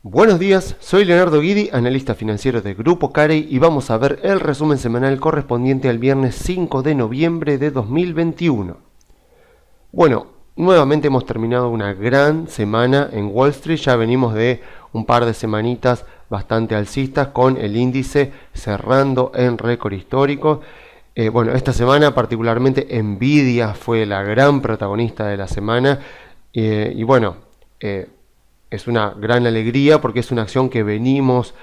Buenos días, soy Leonardo Guidi, analista financiero de Grupo Carey y vamos a ver el resumen semanal correspondiente al viernes 5 de noviembre de 2021. Bueno, nuevamente hemos terminado una gran semana en Wall Street, ya venimos de un par de semanitas bastante alcistas con el índice cerrando en récord histórico. Bueno, esta semana particularmente Nvidia fue la gran protagonista de la semana y bueno, es una gran alegría porque es una acción que venimos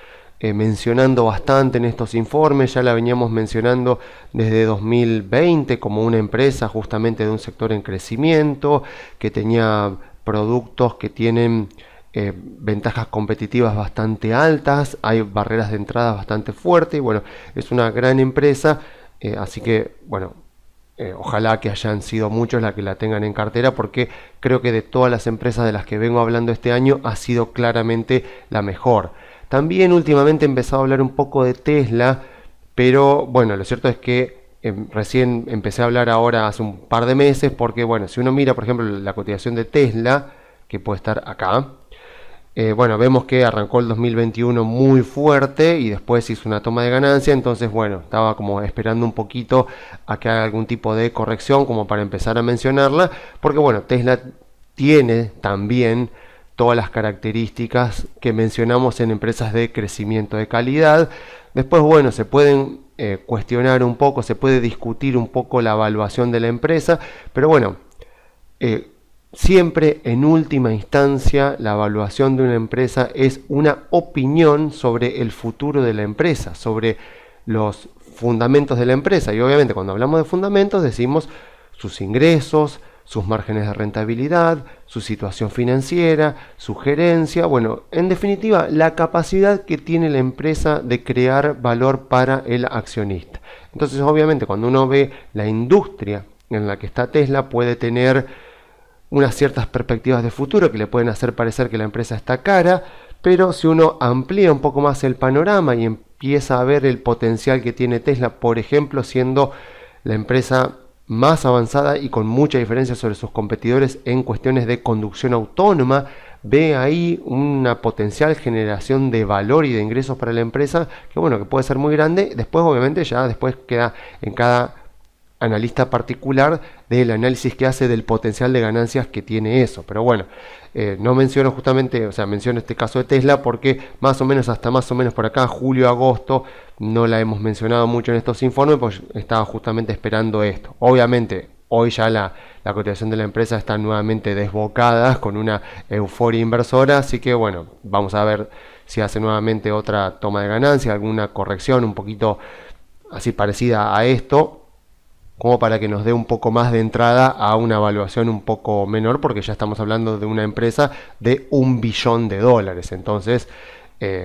mencionando bastante en estos informes, ya la veníamos mencionando desde 2020 como una empresa justamente de un sector en crecimiento, que tenía productos que tienen ventajas competitivas bastante altas, hay barreras de entrada bastante fuertes, y bueno, es una gran empresa, así que bueno, ojalá que hayan sido muchos las que la tengan en cartera, porque creo que de todas las empresas de las que vengo hablando este año ha sido claramente la mejor. También últimamente he empezado a hablar un poco de Tesla, pero bueno, lo cierto es que recién empecé a hablar ahora hace un par de meses, porque bueno, si uno mira por ejemplo la cotización de Tesla, que puede estar acá, bueno, vemos que arrancó el 2021 muy fuerte y después hizo una toma de ganancia, entonces bueno, estaba como esperando un poquito a que haga algún tipo de corrección como para empezar a mencionarla, porque bueno, Tesla tiene también todas las características que mencionamos en empresas de crecimiento de calidad. Después bueno, se pueden cuestionar un poco, se puede discutir un poco la evaluación de la empresa, pero bueno, siempre en última instancia la evaluación de una empresa es una opinión sobre el futuro de la empresa, sobre los fundamentos de la empresa, y obviamente cuando hablamos de fundamentos decimos sus ingresos, sus márgenes de rentabilidad, su situación financiera, su gerencia, bueno, en definitiva la capacidad que tiene la empresa de crear valor para el accionista. Entonces obviamente cuando uno ve la industria en la que está Tesla puede tener unas ciertas perspectivas de futuro que le pueden hacer parecer que la empresa está cara, pero si uno amplía un poco más el panorama y empieza a ver el potencial que tiene Tesla, por ejemplo, siendo la empresa más avanzada y con mucha diferencia sobre sus competidores en cuestiones de conducción autónoma, ve ahí una potencial generación de valor y de ingresos para la empresa que bueno, que puede ser muy grande. Después obviamente ya después queda en cada analista particular del análisis que hace del potencial de ganancias que tiene eso, pero bueno, no menciono justamente, o sea, menciono este caso de Tesla porque más o menos hasta más o menos por acá, julio, agosto, no la hemos mencionado mucho en estos informes, pues estaba justamente esperando esto. Obviamente, hoy ya la cotización de la empresa está nuevamente desbocada con una euforia inversora, así que bueno, vamos a ver si hace nuevamente otra toma de ganancia, alguna corrección un poquito así parecida a esto, como para que nos dé un poco más de entrada a una evaluación un poco menor, porque ya estamos hablando de una empresa de $1 billón. Entonces,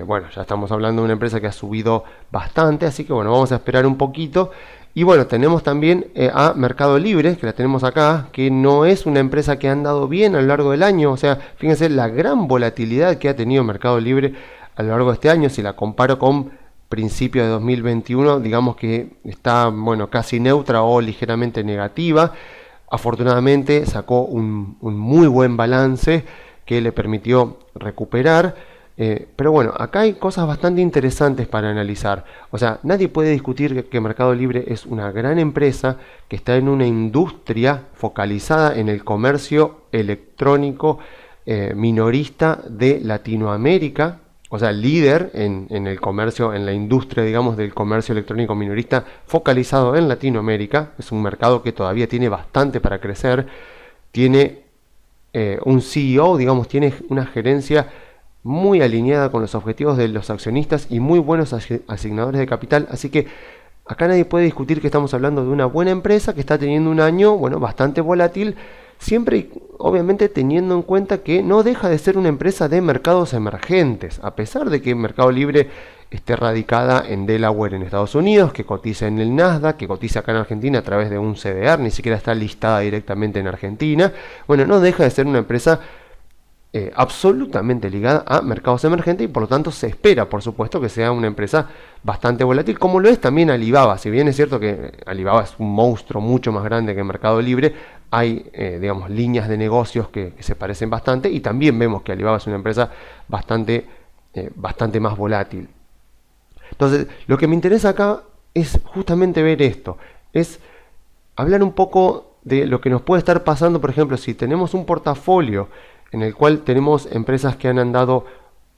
bueno, ya estamos hablando de una empresa que ha subido bastante, así que bueno, vamos a esperar un poquito. Y bueno, tenemos también a Mercado Libre, que la tenemos acá, que no es una empresa que ha andado bien a lo largo del año. O sea, fíjense la gran volatilidad que ha tenido Mercado Libre a lo largo de este año, si la comparo con principio de 2021, digamos que está bueno, casi neutra o ligeramente negativa. Afortunadamente sacó un muy buen balance que le permitió recuperar, pero bueno, acá hay cosas bastante interesantes para analizar. O sea, nadie puede discutir que Mercado Libre es una gran empresa que está en una industria focalizada en el comercio electrónico minorista de Latinoamérica. O sea, líder en el comercio, en la industria, digamos, del comercio electrónico minorista focalizado en Latinoamérica. Es un mercado que todavía tiene bastante para crecer. Tiene un CEO, digamos, tiene una gerencia muy alineada con los objetivos de los accionistas y muy buenos asignadores de capital. Así que acá nadie puede discutir que estamos hablando de una buena empresa que está teniendo un año, bueno, bastante volátil, siempre obviamente teniendo en cuenta que no deja de ser una empresa de mercados emergentes, a pesar de que Mercado Libre esté radicada en Delaware en Estados Unidos, que cotiza en el Nasdaq, que cotiza acá en Argentina a través de un CDR, ni siquiera está listada directamente en Argentina. Bueno, no deja de ser una empresa absolutamente ligada a mercados emergentes y por lo tanto se espera, por supuesto, que sea una empresa bastante volátil, como lo es también Alibaba. Si bien es cierto que Alibaba es un monstruo mucho más grande que Mercado Libre, hay digamos líneas de negocios que se parecen bastante, y también vemos que Alibaba es una empresa bastante bastante más volátil. Entonces, lo que me interesa acá es justamente ver esto, es hablar un poco de lo que nos puede estar pasando, por ejemplo, si tenemos un portafolio en el cual tenemos empresas que han andado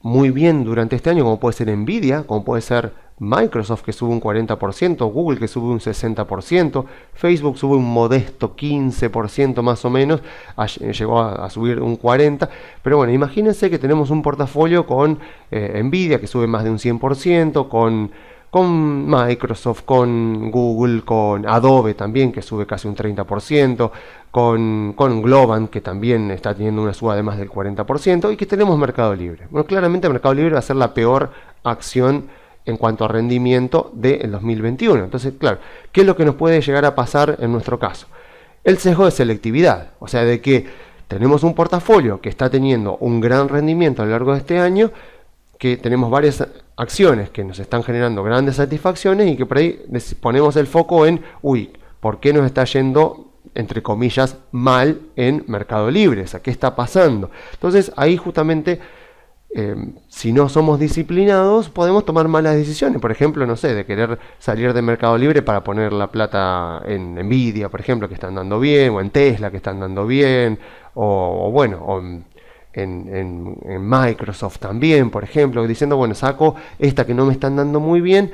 muy bien durante este año, como puede ser Nvidia, como puede ser Microsoft, que sube un 40%, Google, que sube un 60%, Facebook sube un modesto 15% más o menos, llegó a subir un 40%, pero bueno, imagínense que tenemos un portafolio con Nvidia, que sube más de un 100%, con Microsoft, con Google, con Adobe también, que sube casi un 30%, con Globant, que también está teniendo una suba de más del 40%, y que tenemos Mercado Libre. Bueno, claramente Mercado Libre va a ser la peor acción en cuanto a rendimiento del 2021. Entonces, claro, ¿qué es lo que nos puede llegar a pasar en nuestro caso? El sesgo de selectividad, o sea, de que tenemos un portafolio que está teniendo un gran rendimiento a lo largo de este año, que tenemos varias acciones que nos están generando grandes satisfacciones y que por ahí ponemos el foco en, uy, ¿por qué nos está yendo, entre comillas, mal en Mercado Libre? O sea, ¿qué está pasando? Entonces, ahí justamente, si no somos disciplinados, podemos tomar malas decisiones. Por ejemplo, no sé, de querer salir de Mercado Libre para poner la plata en Nvidia, por ejemplo, que están dando bien, o en Tesla, que están dando bien, o bueno, o en Microsoft también, por ejemplo, diciendo, bueno, saco esta que no me están dando muy bien,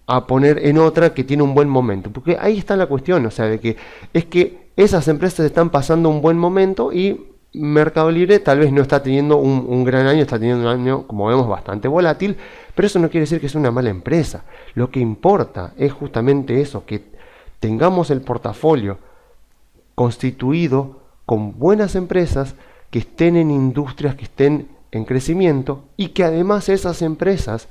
a poner en otra que tiene un buen momento. Porque ahí está la cuestión, o sea, de que es que esas empresas están pasando un buen momento y Mercado Libre tal vez no está teniendo un gran año, está teniendo un año, como vemos, bastante volátil, pero eso no quiere decir que sea una mala empresa. Lo que importa es justamente eso, que tengamos el portafolio constituido con buenas empresas que estén en industrias que estén en crecimiento y que además esas empresas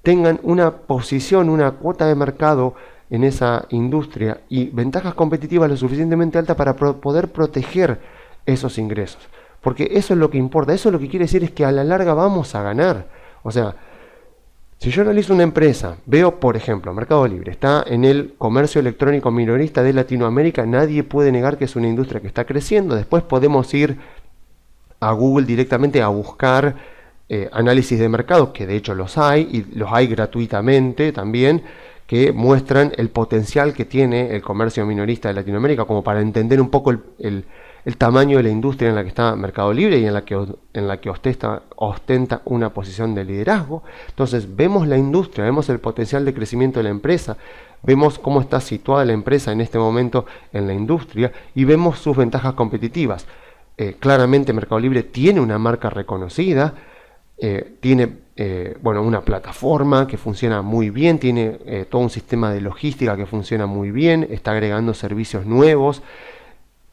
tengan una posición, una cuota de mercado en esa industria y ventajas competitivas lo suficientemente altas para poder proteger esos ingresos. Porque eso es lo que importa, eso lo que quiere decir es que a la larga vamos a ganar. O sea, si yo analizo una empresa, veo, por ejemplo, Mercado Libre, está en el comercio electrónico minorista de Latinoamérica, nadie puede negar que es una industria que está creciendo. Después podemos ir a Google directamente a buscar análisis de mercado, que de hecho los hay, y los hay gratuitamente también, que muestran el potencial que tiene el comercio minorista de Latinoamérica, como para entender un poco el tamaño de la industria en la que está Mercado Libre y en la que ostenta una posición de liderazgo. Entonces vemos la industria, vemos el potencial de crecimiento de la empresa, vemos cómo está situada la empresa en este momento en la industria y vemos sus ventajas competitivas. Claramente Mercado Libre tiene una marca reconocida, tiene bueno, una plataforma que funciona muy bien, tiene todo un sistema de logística que funciona muy bien, está agregando servicios nuevos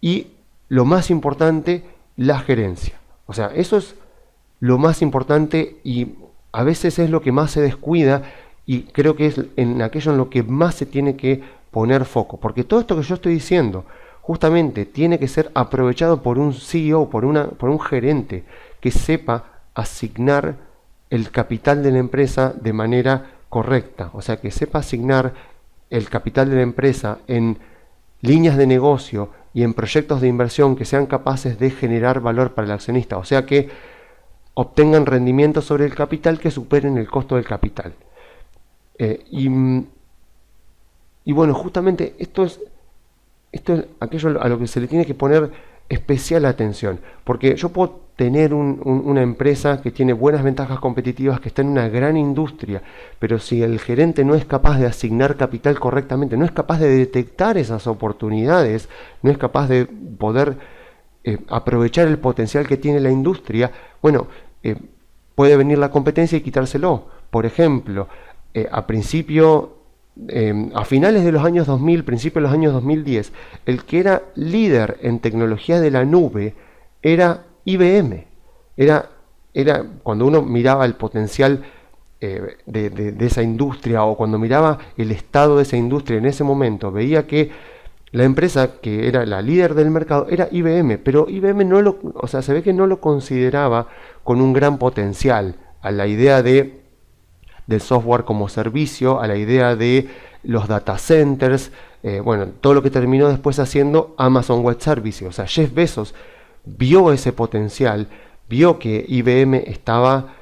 y lo más importante, la gerencia. O sea, eso es lo más importante y a veces es lo que más se descuida y creo que es en aquello en lo que más se tiene que poner foco, porque todo esto que yo estoy diciendo justamente tiene que ser aprovechado por un CEO, por un gerente que sepa asignar el capital de la empresa de manera correcta, o sea, que sepa asignar el capital de la empresa en líneas de negocio y en proyectos de inversión que sean capaces de generar valor para el accionista, o sea, que obtengan rendimientos sobre el capital que superen el costo del capital. Y bueno, justamente esto es aquello a lo que se le tiene que poner especial atención, porque yo puedo tener una empresa que tiene buenas ventajas competitivas, que está en una gran industria, pero si el gerente no es capaz de asignar capital correctamente, no es capaz de detectar esas oportunidades, no es capaz de poder aprovechar el potencial que tiene la industria, bueno, puede venir la competencia y quitárselo. Por ejemplo, a finales de los años 2000, principios de los años 2010, el que era líder en tecnología de la nube era IBM. Era cuando uno miraba el potencial de esa industria o cuando miraba el estado de esa industria en ese momento, veía que la empresa que era la líder del mercado era IBM, pero IBM se ve que no lo consideraba con un gran potencial a la idea del software como servicio, a la idea de los data centers, bueno, todo lo que terminó después haciendo Amazon Web Services. O sea, Jeff Bezos vio ese potencial, vio que IBM estaba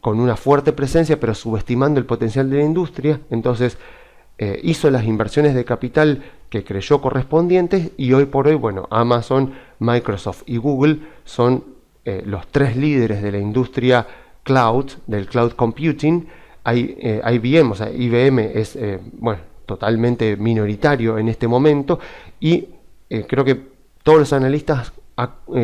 con una fuerte presencia, pero subestimando el potencial de la industria. Entonces hizo las inversiones de capital que creyó correspondientes, y hoy por hoy, bueno, Amazon, Microsoft y Google son los tres líderes de la industria cloud, del cloud computing. IBM, o sea, IBM es bueno, totalmente minoritario en este momento, y creo que todos los analistas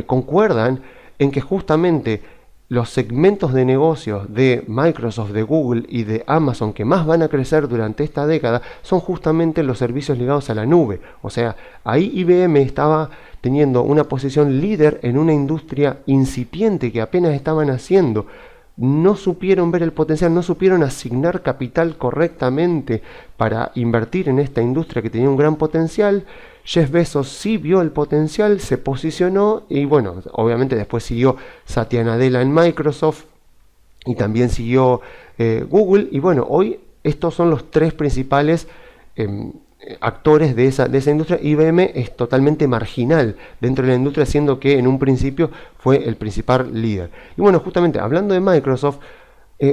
concuerdan en que justamente los segmentos de negocios de Microsoft, de Google y de Amazon que más van a crecer durante esta década son justamente los servicios ligados a la nube. O sea, ahí IBM estaba teniendo una posición líder en una industria incipiente que apenas estaban haciendo. No supieron ver el potencial, no supieron asignar capital correctamente para invertir en esta industria que tenía un gran potencial. Jeff Bezos sí vio el potencial, se posicionó, y bueno, obviamente después siguió Satya Nadella en Microsoft y también siguió Google, y bueno, hoy estos son los tres principales actores de esa industria. IBM es totalmente marginal dentro de la industria, siendo que en un principio fue el principal líder. Y bueno, justamente hablando de Microsoft,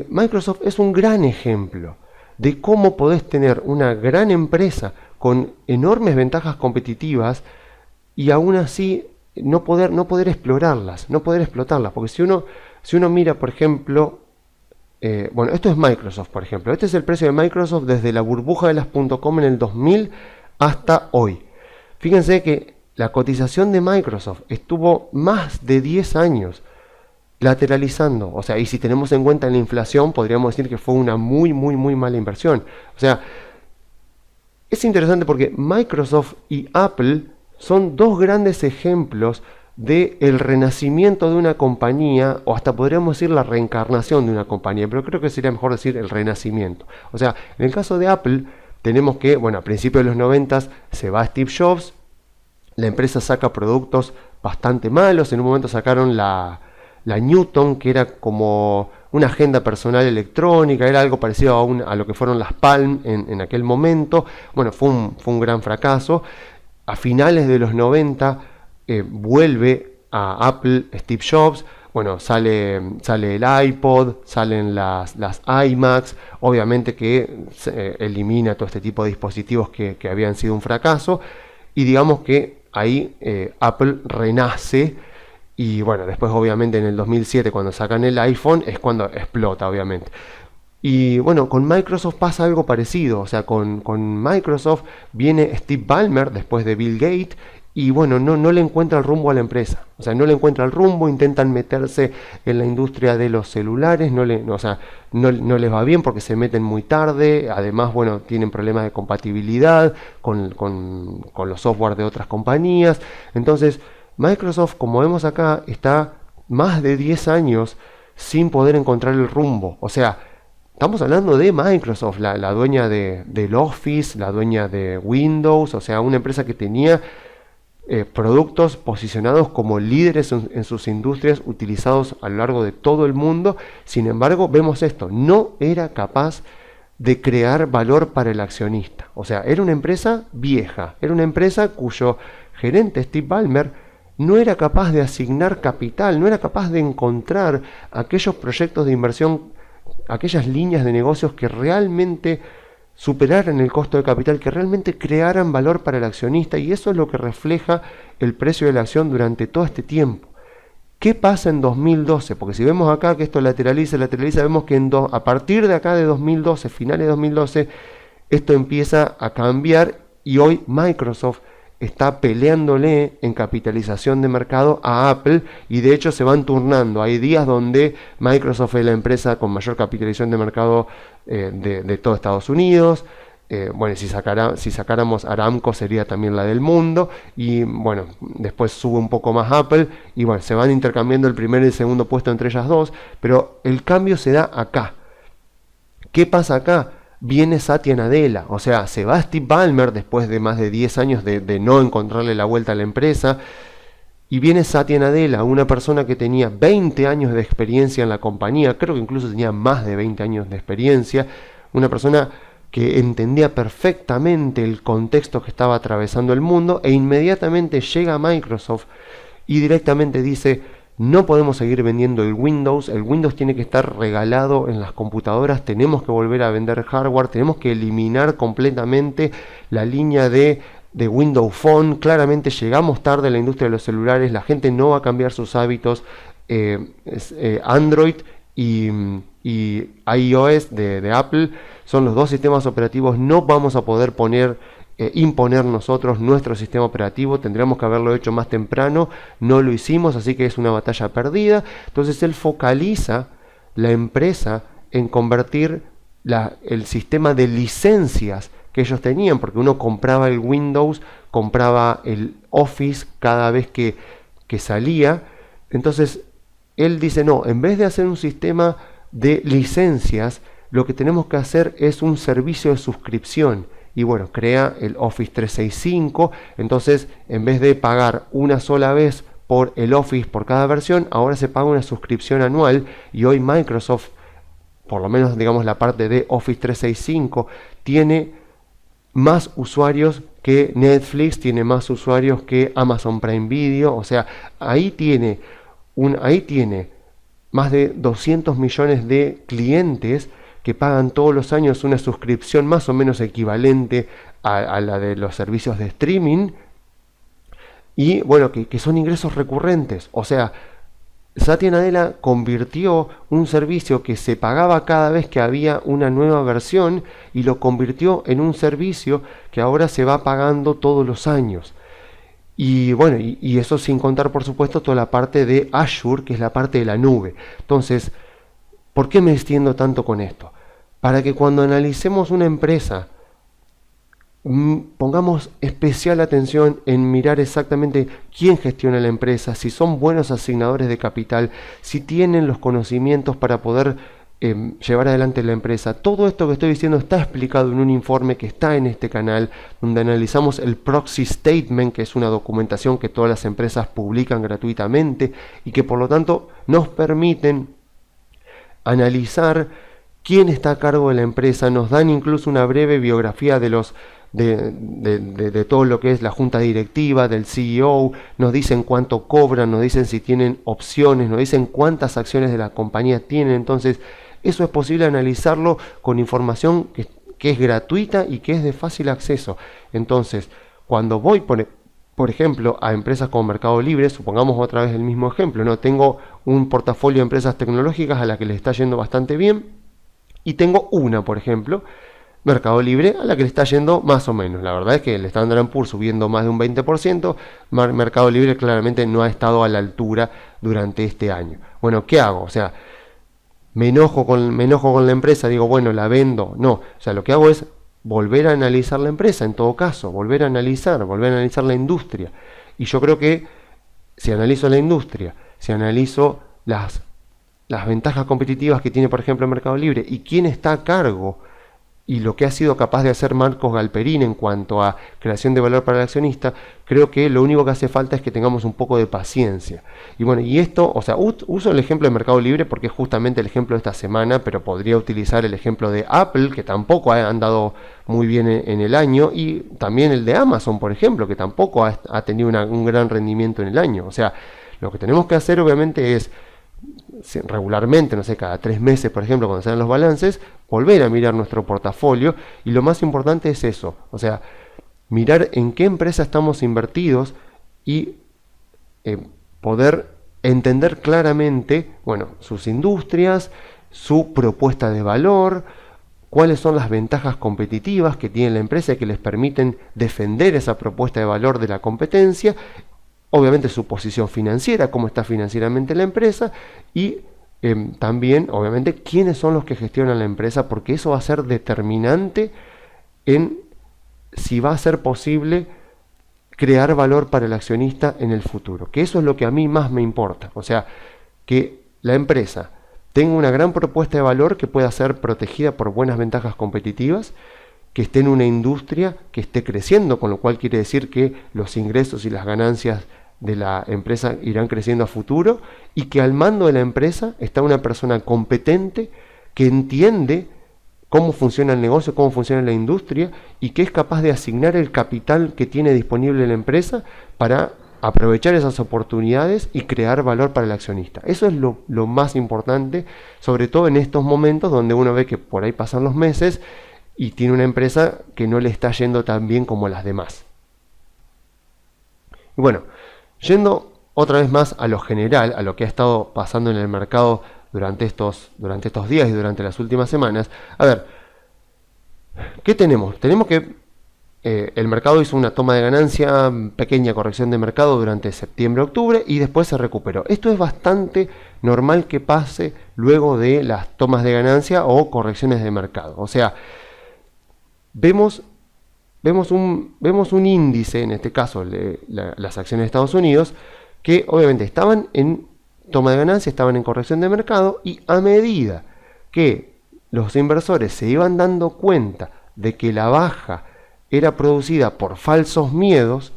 Microsoft es un gran ejemplo de cómo podés tener una gran empresa con enormes ventajas competitivas y aún así no poder explorarlas, no poder explotarlas. Porque si uno mira, por ejemplo, bueno, esto es Microsoft, por ejemplo. Este es el precio de Microsoft desde la burbuja de las .com en el 2000 hasta hoy. Fíjense que la cotización de Microsoft estuvo más de 10 años lateralizando. O sea, y si tenemos en cuenta la inflación, podríamos decir que fue una muy mala inversión. O sea, es interesante porque Microsoft y Apple son dos grandes ejemplos del renacimiento de una compañía, o hasta podríamos decir la reencarnación de una compañía, pero creo que sería mejor decir el renacimiento. O sea, en el caso de Apple, tenemos que, bueno, a principios de los 90 se va Steve Jobs, la empresa saca productos bastante malos, en un momento sacaron la Newton, que era como una agenda personal electrónica, era algo parecido a lo que fueron las Palm en aquel momento. Bueno, fue un gran fracaso. A finales de los 90 vuelve a Apple Steve Jobs. Bueno, sale el iPod, salen las iMacs, obviamente que elimina todo este tipo de dispositivos que habían sido un fracaso, y digamos que ahí Apple renace. Y bueno, después obviamente en el 2007 cuando sacan el iPhone es cuando explota, obviamente. Y bueno, con Microsoft pasa algo parecido. O sea, con Microsoft viene Steve Ballmer después de Bill Gates, y bueno, no le encuentra el rumbo a la empresa. O sea, no le encuentra el rumbo, intentan meterse en la industria de los celulares, no les va bien porque se meten muy tarde. Además, bueno, tienen problemas de compatibilidad con los software de otras compañías. Entonces, Microsoft, como vemos acá, está más de 10 años sin poder encontrar el rumbo. O sea, estamos hablando de Microsoft, la dueña del Office, la dueña de Windows, o sea, una empresa que tenía productos posicionados como líderes en sus industrias, utilizados a lo largo de todo el mundo. Sin embargo, vemos esto, no era capaz de crear valor para el accionista. O sea, era una empresa vieja, era una empresa cuyo gerente Steve Ballmer no era capaz de asignar capital, no era capaz de encontrar aquellos proyectos de inversión, aquellas líneas de negocios que realmente superaran el costo de capital, que realmente crearan valor para el accionista, y eso es lo que refleja el precio de la acción durante todo este tiempo. ¿Qué pasa en 2012? Porque si vemos acá que esto lateraliza, vemos que a partir de acá de 2012, finales de 2012, esto empieza a cambiar, y hoy Microsoft está peleándole en capitalización de mercado a Apple, y de hecho se van turnando. Hay días donde Microsoft es la empresa con mayor capitalización de mercado de todo Estados Unidos. Bueno, si sacáramos Aramco sería también la del mundo, y bueno, después sube un poco más Apple, y bueno, se van intercambiando el primer y el segundo puesto entre ellas dos, pero el cambio se da acá. ¿Qué pasa acá? Viene Satya Nadella, o sea, se va Steve Ballmer después de más de 10 años de no encontrarle la vuelta a la empresa, y viene Satya Nadella, una persona que tenía 20 años de experiencia en la compañía, creo que incluso tenía más de 20 años de experiencia, una persona que entendía perfectamente el contexto que estaba atravesando el mundo, e inmediatamente llega a Microsoft y directamente dice: no podemos seguir vendiendo el Windows tiene que estar regalado en las computadoras, tenemos que volver a vender hardware, tenemos que eliminar completamente la línea de Windows Phone. Claramente llegamos tarde a la industria de los celulares, la gente no va a cambiar sus hábitos. Android y iOS de Apple son los dos sistemas operativos, no vamos a poder imponer nosotros nuestro sistema operativo, tendríamos que haberlo hecho más temprano, no lo hicimos, así que es una batalla perdida. Entonces él focaliza la empresa en convertir el sistema de licencias que ellos tenían, porque uno compraba el Windows, compraba el Office cada vez que salía. Entonces él dice, no, en vez de hacer un sistema de licencias, lo que tenemos que hacer es un servicio de suscripción. Y bueno, crea el Office 365. Entonces, en vez de pagar una sola vez por el Office por cada versión, ahora se paga una suscripción anual. Y hoy Microsoft, por lo menos digamos la parte de Office 365, tiene más usuarios que Netflix, tiene más usuarios que Amazon Prime Video. O sea, ahí tiene más de 200 millones de clientes que pagan todos los años una suscripción más o menos equivalente a la de los servicios de streaming, y bueno, que son ingresos recurrentes. O sea, Satya Nadella convirtió un servicio que se pagaba cada vez que había una nueva versión y lo convirtió en un servicio que ahora se va pagando todos los años. Y bueno, y eso sin contar por supuesto toda la parte de Azure, que es la parte de la nube. Entonces, ¿por qué me extiendo tanto con esto? Para que cuando analicemos una empresa, pongamos especial atención en mirar exactamente quién gestiona la empresa, si son buenos asignadores de capital, si tienen los conocimientos para poder llevar adelante la empresa. Todo esto que estoy diciendo está explicado en un informe que está en este canal, donde analizamos el Proxy Statement, que es una documentación que todas las empresas publican gratuitamente y que por lo tanto nos permiten analizar quién está a cargo de la empresa. Nos dan incluso una breve biografía de todo lo que es la junta directiva, del CEO, nos dicen cuánto cobran, nos dicen si tienen opciones, nos dicen cuántas acciones de la compañía tienen. Entonces, eso es posible analizarlo con información que es gratuita y que es de fácil acceso. Entonces, cuando voy, por ejemplo, a empresas como Mercado Libre, supongamos otra vez el mismo ejemplo, ¿no? Tengo un portafolio de empresas tecnológicas a la que le está yendo bastante bien, y tengo una, por ejemplo, Mercado Libre, a la que le está yendo más o menos. La verdad es que el Standard & Poor's subiendo más de un 20%, Mercado Libre claramente no ha estado a la altura durante este año. Bueno, ¿qué hago? O sea, me enojo con la empresa, digo, bueno, la vendo. No, o sea, lo que hago es volver a analizar la empresa, en todo caso, volver a analizar la industria. Y yo creo que si analizo la industria, si analizo las ventajas competitivas que tiene, por ejemplo, el Mercado Libre y quién está a cargo y lo que ha sido capaz de hacer Marcos Galperín en cuanto a creación de valor para el accionista, creo que lo único que hace falta es que tengamos un poco de paciencia. Y bueno, y esto, o sea, uso el ejemplo de Mercado Libre porque es justamente el ejemplo de esta semana, pero podría utilizar el ejemplo de Apple, que tampoco ha andado muy bien en el año, y también el de Amazon, por ejemplo, que tampoco ha tenido un gran rendimiento en el año. O sea, lo que tenemos que hacer obviamente es regularmente, no sé, cada 3 meses, por ejemplo, cuando salen los balances, volver a mirar nuestro portafolio, y lo más importante es eso, o sea, mirar en qué empresa estamos invertidos y poder entender claramente, bueno, sus industrias, su propuesta de valor, cuáles son las ventajas competitivas que tiene la empresa y que les permiten defender esa propuesta de valor de la competencia. Obviamente su posición financiera, cómo está financieramente la empresa, y también, obviamente, quiénes son los que gestionan la empresa, porque eso va a ser determinante en si va a ser posible crear valor para el accionista en el futuro, que eso es lo que a mí más me importa. O sea, que la empresa tenga una gran propuesta de valor que pueda ser protegida por buenas ventajas competitivas, que esté en una industria que esté creciendo, con lo cual quiere decir que los ingresos y las ganancias de la empresa irán creciendo a futuro, y que al mando de la empresa está una persona competente que entiende cómo funciona el negocio, cómo funciona la industria, y que es capaz de asignar el capital que tiene disponible la empresa para aprovechar esas oportunidades y crear valor para el accionista. Eso es lo más importante, sobre todo en estos momentos donde uno ve que por ahí pasan los meses y tiene una empresa que no le está yendo tan bien como las demás. Y bueno, yendo otra vez más a lo general, a lo que ha estado pasando en el mercado durante estos días y durante las últimas semanas, a ver, ¿qué tenemos? Tenemos que el mercado hizo una toma de ganancia, pequeña corrección de mercado durante septiembre-octubre y después se recuperó. Esto es bastante normal que pase luego de las tomas de ganancia o correcciones de mercado. O sea, vemos un índice, en este caso las acciones de Estados Unidos, que obviamente estaban en toma de ganancia, estaban en corrección de mercado, y a medida que los inversores se iban dando cuenta de que la baja era producida por falsos miedos,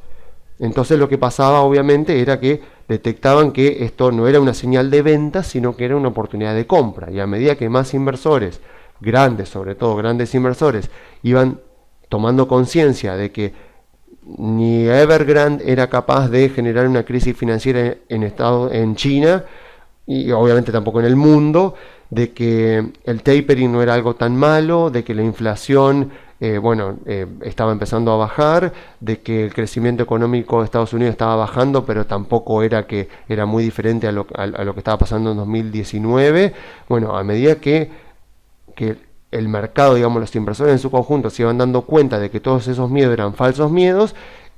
entonces lo que pasaba obviamente era que detectaban que esto no era una señal de venta, sino que era una oportunidad de compra. Y a medida que más inversores, grandes, sobre todo grandes inversores, iban tomando conciencia de que ni Evergrande era capaz de generar una crisis financiera en China, y obviamente tampoco en el mundo, de que el tapering no era algo tan malo, de que la inflación estaba empezando a bajar, de que el crecimiento económico de Estados Unidos estaba bajando, pero tampoco era que era muy diferente a lo que estaba pasando en 2019. Bueno, a medida que el mercado, digamos, los inversores en su conjunto se iban dando cuenta de que todos esos miedos eran falsos miedos,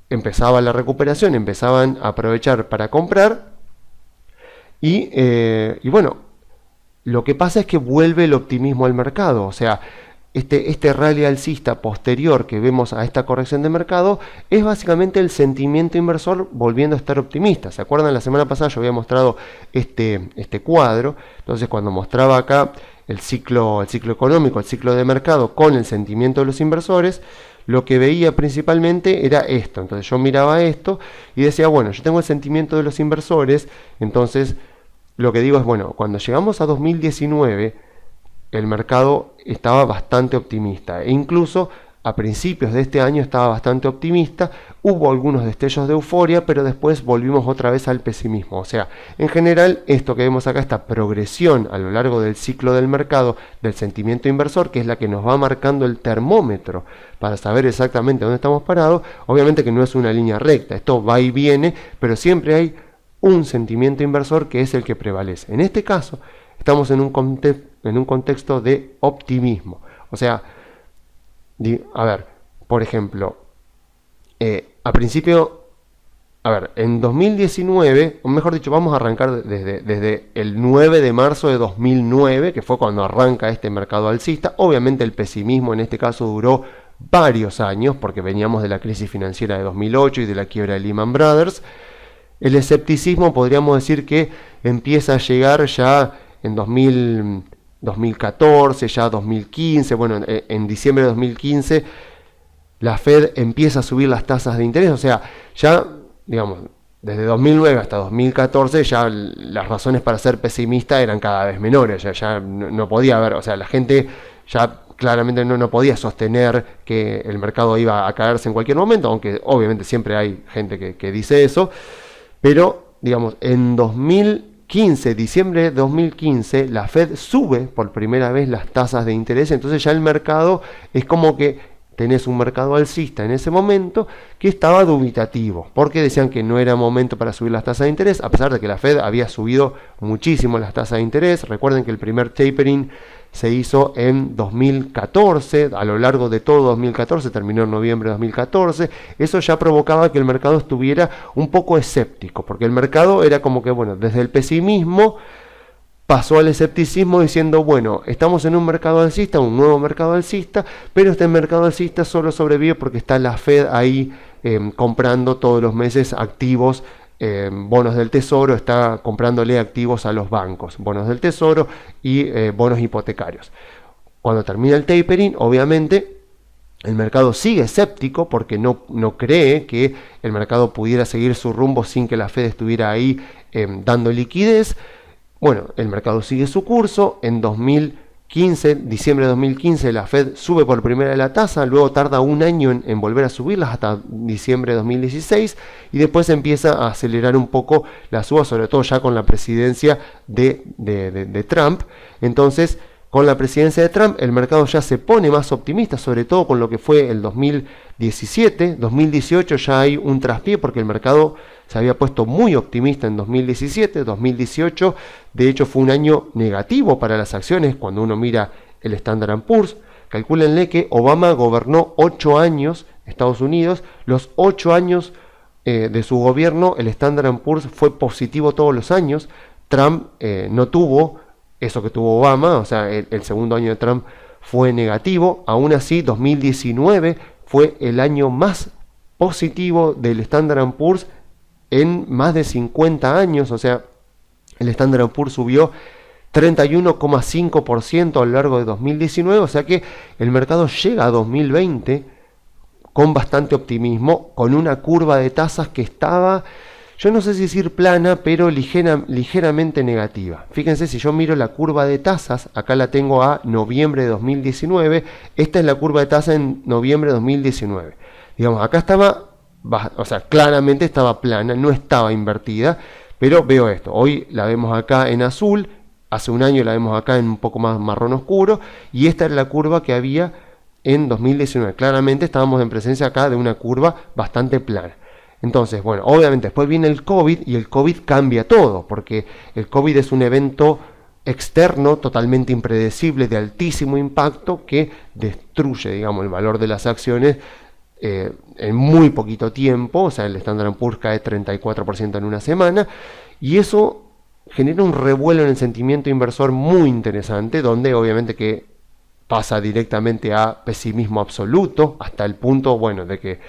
empezaba la recuperación, empezaban a aprovechar para comprar, y bueno, lo que pasa es que vuelve el optimismo al mercado. O sea, este rally alcista posterior que vemos a esta corrección de mercado es básicamente el sentimiento inversor volviendo a estar optimista. ¿Se acuerdan? La semana pasada yo había mostrado este cuadro. Entonces, cuando mostraba acá el ciclo económico, el ciclo de mercado con el sentimiento de los inversores, lo que veía principalmente era esto. Entonces yo miraba esto y decía, bueno, yo tengo el sentimiento de los inversores, entonces lo que digo es, bueno, cuando llegamos a 2019, el mercado estaba bastante optimista, e incluso a principios de este año estaba bastante optimista. Hubo algunos destellos de euforia, pero después volvimos otra vez al pesimismo. O sea, en general, esto que vemos acá, esta progresión a lo largo del ciclo del mercado, del sentimiento inversor, que es la que nos va marcando el termómetro para saber exactamente dónde estamos parados, obviamente que no es una línea recta, esto va y viene, pero siempre hay un sentimiento inversor que es el que prevalece. En este caso, estamos en un contexto de optimismo. O sea, a ver, por ejemplo, en 2019, o mejor dicho, vamos a arrancar desde el 9 de marzo de 2009, que fue cuando arranca este mercado alcista. Obviamente el pesimismo en este caso duró varios años, porque veníamos de la crisis financiera de 2008 y de la quiebra de Lehman Brothers. El escepticismo podríamos decir que empieza a llegar ya en 2014, ya 2015, bueno, en diciembre de 2015 la Fed empieza a subir las tasas de interés. O sea, ya, digamos, desde 2009 hasta 2014 ya las razones para ser pesimista eran cada vez menores, ya no podía haber, o sea, la gente ya claramente no podía sostener que el mercado iba a caerse en cualquier momento, aunque obviamente siempre hay gente que dice eso, pero, digamos, en 2015, diciembre de 2015, la Fed sube por primera vez las tasas de interés. Entonces ya el mercado es como que tenés un mercado alcista en ese momento que estaba dubitativo, porque decían que no era momento para subir las tasas de interés, a pesar de que la Fed había subido muchísimo las tasas de interés. Recuerden que el primer tapering se hizo en 2014, a lo largo de todo 2014, terminó en noviembre de 2014. Eso ya provocaba que el mercado estuviera un poco escéptico, porque el mercado era como que, bueno, desde el pesimismo pasó al escepticismo diciendo, bueno, estamos en un mercado alcista, un nuevo mercado alcista, pero este mercado alcista solo sobrevive porque está la Fed ahí comprando todos los meses activos, bonos del tesoro, está comprándole activos a los bancos, bonos del tesoro y bonos hipotecarios. Cuando termina el tapering, obviamente el mercado sigue escéptico porque no cree que el mercado pudiera seguir su rumbo sin que la Fed estuviera ahí dando liquidez. Bueno, el mercado sigue su curso. En 2015 diciembre de 2015, la Fed sube por primera vez la tasa, luego tarda un año en volver a subirlas hasta diciembre de 2016 y después empieza a acelerar un poco la suba, sobre todo ya con la presidencia de Trump. Entonces, con la presidencia de Trump, el mercado ya se pone más optimista, sobre todo con lo que fue el 2017. 2018 ya hay un traspié porque el mercado se había puesto muy optimista en 2017. 2018, de hecho, fue un año negativo para las acciones cuando uno mira el Standard & Poor's. Calcúlenle que Obama gobernó 8 años Estados Unidos. Los 8 años de su gobierno, el Standard & Poor's fue positivo todos los años. Trump no tuvo eso que tuvo Obama, o sea, el segundo año de Trump fue negativo. Aún así, 2019 fue el año más positivo del Standard & Poor's en más de 50 años, o sea, el Standard & Poor's subió 31,5% a lo largo de 2019, o sea que el mercado llega a 2020 con bastante optimismo, con una curva de tasas que estaba, yo no sé si decir plana, pero ligeramente negativa. Fíjense, si yo miro la curva de tasas, acá la tengo a noviembre de 2019, esta es la curva de tasas en noviembre de 2019. Digamos, acá estaba, o sea, claramente estaba plana, no estaba invertida, pero veo esto. Hoy la vemos acá en azul, hace un año la vemos acá en un poco más marrón oscuro, y esta es la curva que había en 2019. Claramente estábamos en presencia acá de una curva bastante plana. Entonces, bueno, obviamente después viene el COVID y el COVID cambia todo, porque el COVID es un evento externo totalmente impredecible, de altísimo impacto, que destruye, digamos, el valor de las acciones en muy poquito tiempo. O sea, el Standard & Poor's cae 34% en una semana, y eso genera un revuelo en el sentimiento inversor muy interesante, donde obviamente que pasa directamente a pesimismo absoluto, hasta el punto, bueno, de que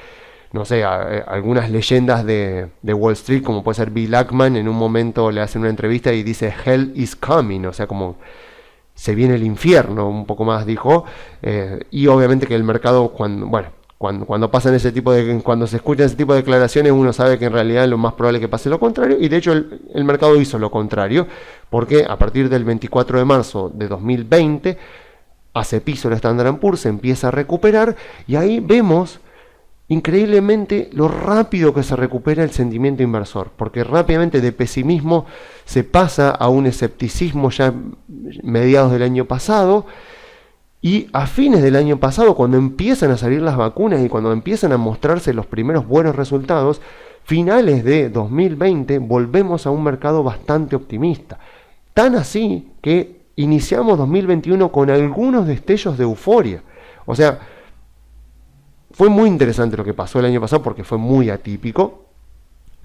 no sé, algunas leyendas de Wall Street, como puede ser Bill Ackman, en un momento le hacen una entrevista y dice "Hell is coming", o sea, como se viene el infierno, un poco más dijo, y obviamente que el mercado, cuando pasan ese tipo de, cuando se escuchan ese tipo de declaraciones, uno sabe que en realidad lo más probable es que pase lo contrario, y de hecho el mercado hizo lo contrario, porque a partir del 24 de marzo de 2020, hace piso el Standard & Poor's, se empieza a recuperar, y ahí vemos increíblemente lo rápido que se recupera el sentimiento inversor, porque rápidamente de pesimismo se pasa a un escepticismo ya mediados del año pasado, y a fines del año pasado, cuando empiezan a salir las vacunas y cuando empiezan a mostrarse los primeros buenos resultados, finales de 2020 volvemos a un mercado bastante optimista, tan así que iniciamos 2021 con algunos destellos de euforia. O sea, fue muy interesante lo que pasó el año pasado porque fue muy atípico,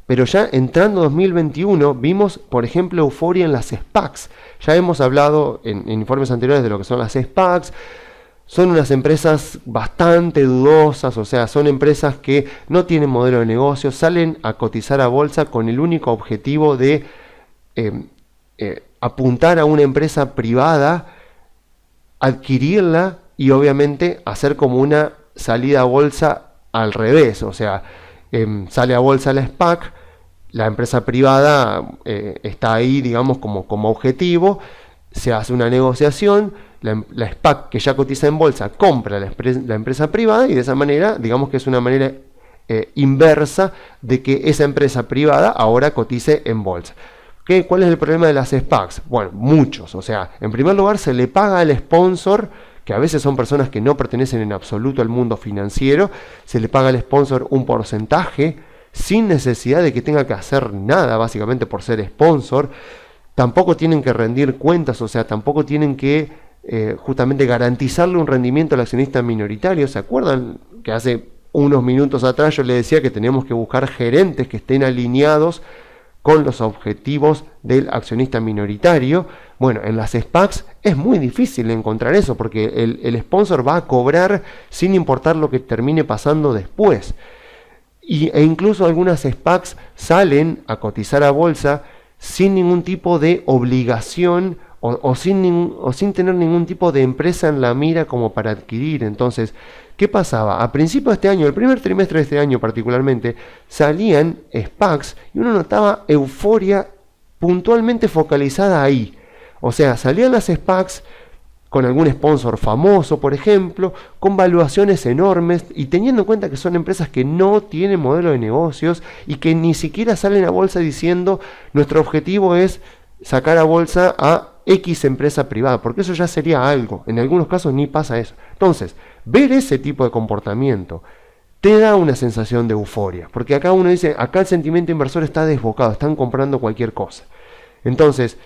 pero ya entrando 2021 vimos, por ejemplo, euforia en las SPACs. Ya hemos hablado en informes anteriores de lo que son las SPACs. Son unas empresas bastante dudosas, o sea, son empresas que no tienen modelo de negocio, salen a cotizar a bolsa con el único objetivo de apuntar a una empresa privada, adquirirla y obviamente hacer como una salida a bolsa al revés, o sea, sale a bolsa la SPAC, la empresa privada está ahí, digamos, como objetivo, se hace una negociación, la SPAC que ya cotiza en bolsa compra la empresa privada, y de esa manera, digamos que es una manera inversa de que esa empresa privada ahora cotice en bolsa. ¿Cuál es el problema de las SPACs? Bueno, muchos, o sea, en primer lugar se le paga al sponsor, que a veces son personas que no pertenecen en absoluto al mundo financiero, se le paga al sponsor un porcentaje sin necesidad de que tenga que hacer nada, básicamente por ser sponsor. Tampoco tienen que rendir cuentas, o sea, tampoco tienen que justamente garantizarle un rendimiento al accionista minoritario. ¿Se acuerdan que hace unos minutos atrás yo le decía que teníamos que buscar gerentes que estén alineados con los objetivos del accionista minoritario? Bueno, en las SPACs es muy difícil encontrar eso, porque el sponsor va a cobrar sin importar lo que termine pasando después. E incluso algunas SPACs salen a cotizar a bolsa sin ningún tipo de obligación o sin tener ningún tipo de empresa en la mira como para adquirir. Entonces, ¿qué pasaba? A principios de este año, el primer trimestre de este año particularmente, salían SPACs y uno notaba euforia puntualmente focalizada ahí. O sea, salían las SPACs, con algún sponsor famoso, por ejemplo, con valuaciones enormes y teniendo en cuenta que son empresas que no tienen modelo de negocios y que ni siquiera salen a bolsa diciendo nuestro objetivo es sacar a bolsa a X empresa privada, porque eso ya sería algo. En algunos casos ni pasa eso. Entonces, ver ese tipo de comportamiento te da una sensación de euforia, porque acá uno dice, acá el sentimiento inversor está desbocado, están comprando cualquier cosa. Entonces,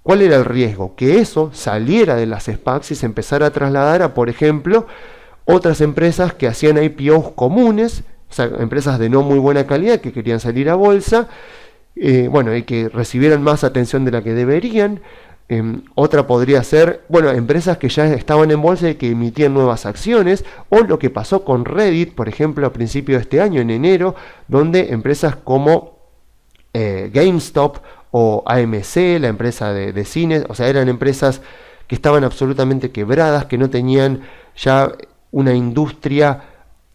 ¿cuál era el riesgo? Que eso saliera de las SPACs y se empezara a trasladar a, por ejemplo, otras empresas que hacían IPOs comunes, o sea, empresas de no muy buena calidad que querían salir a bolsa, y que recibieran más atención de la que deberían. Otra podría ser, empresas que ya estaban en bolsa y que emitían nuevas acciones, o lo que pasó con Reddit, por ejemplo, a principios de este año, en enero, donde empresas como GameStop o AMC, la empresa de cines, o sea, eran empresas que estaban absolutamente quebradas, que no tenían ya una industria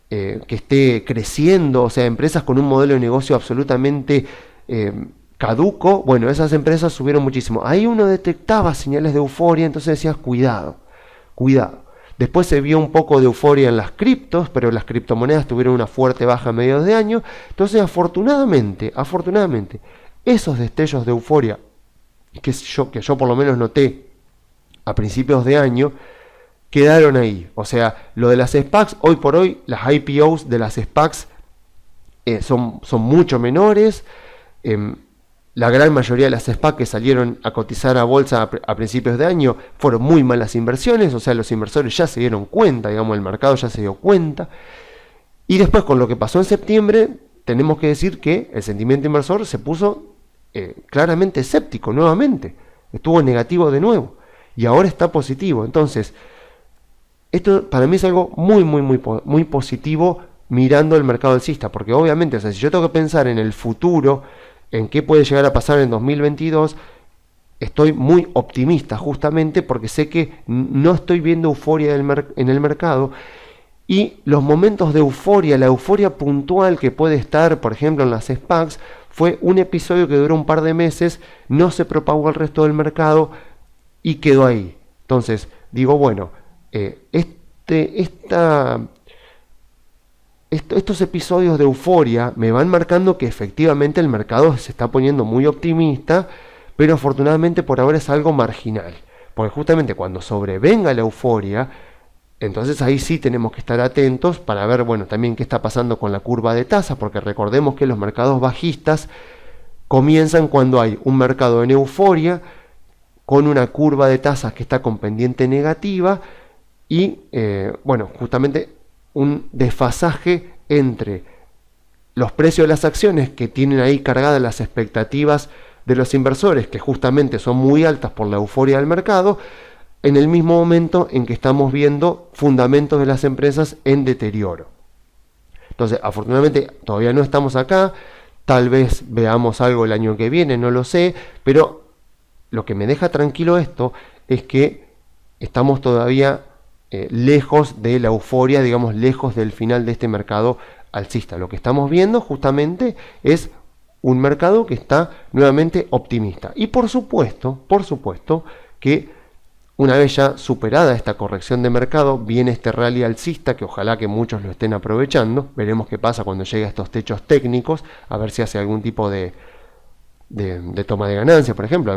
que esté creciendo, o sea, empresas con un modelo de negocio absolutamente caduco. Bueno, esas empresas subieron muchísimo. Ahí uno detectaba señales de euforia, entonces decías, cuidado. Después se vio un poco de euforia en las criptos, pero las criptomonedas tuvieron una fuerte baja a mediados de año. Entonces, afortunadamente, esos destellos de euforia que yo por lo menos noté a principios de año, quedaron ahí. O sea, lo de las SPACs, hoy por hoy, las IPOs de las SPACs son mucho menores. La gran mayoría de las SPACs que salieron a cotizar a bolsa a principios de año fueron muy malas inversiones, o sea, los inversores ya se dieron cuenta, digamos, el mercado ya se dio cuenta. Y después, con lo que pasó en septiembre, tenemos que decir que el sentimiento inversor se puso claramente escéptico nuevamente, estuvo negativo de nuevo y ahora está positivo. Entonces, esto para mí es algo muy positivo mirando el mercado alcista, porque obviamente, o sea, si yo tengo que pensar en el futuro, en qué puede llegar a pasar en 2022, estoy muy optimista justamente porque sé que no estoy viendo euforia en el mercado. Y los momentos de euforia, la euforia puntual que puede estar, por ejemplo, en las SPACs, fue un episodio que duró un par de meses, no se propagó al resto del mercado y quedó ahí. Entonces, digo, estos episodios de euforia me van marcando que efectivamente el mercado se está poniendo muy optimista, pero afortunadamente por ahora es algo marginal. Porque justamente cuando sobrevenga la euforia, entonces ahí sí tenemos que estar atentos para ver, también qué está pasando con la curva de tasas, porque recordemos que los mercados bajistas comienzan cuando hay un mercado en euforia, con una curva de tasas que está con pendiente negativa y, justamente un desfasaje entre los precios de las acciones que tienen ahí cargadas las expectativas de los inversores, que justamente son muy altas por la euforia del mercado, en el mismo momento en que estamos viendo fundamentos de las empresas en deterioro. Entonces, afortunadamente todavía no estamos acá, tal vez veamos algo el año que viene, no lo sé, pero lo que me deja tranquilo esto es que estamos todavía lejos de la euforia, digamos, lejos del final de este mercado alcista. Lo que estamos viendo justamente es un mercado que está nuevamente optimista. Y por supuesto que una vez ya superada esta corrección de mercado, viene este rally alcista que ojalá que muchos lo estén aprovechando. Veremos qué pasa cuando llegue a estos techos técnicos, a ver si hace algún tipo de toma de ganancia, por ejemplo,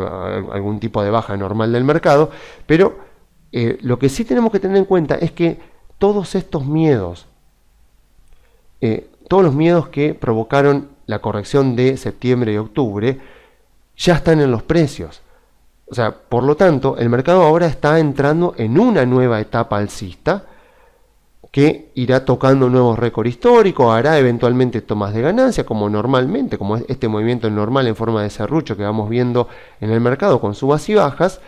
algún tipo de baja normal del mercado. Pero lo que sí tenemos que tener en cuenta es que todos estos miedos, todos los miedos que provocaron la corrección de septiembre y octubre, ya están en los precios. O sea, por lo tanto, el mercado ahora está entrando en una nueva etapa alcista que irá tocando nuevos récords históricos, hará eventualmente tomas de ganancia, como normalmente, como es este movimiento normal en forma de serrucho que vamos viendo en el mercado con subas y bajas,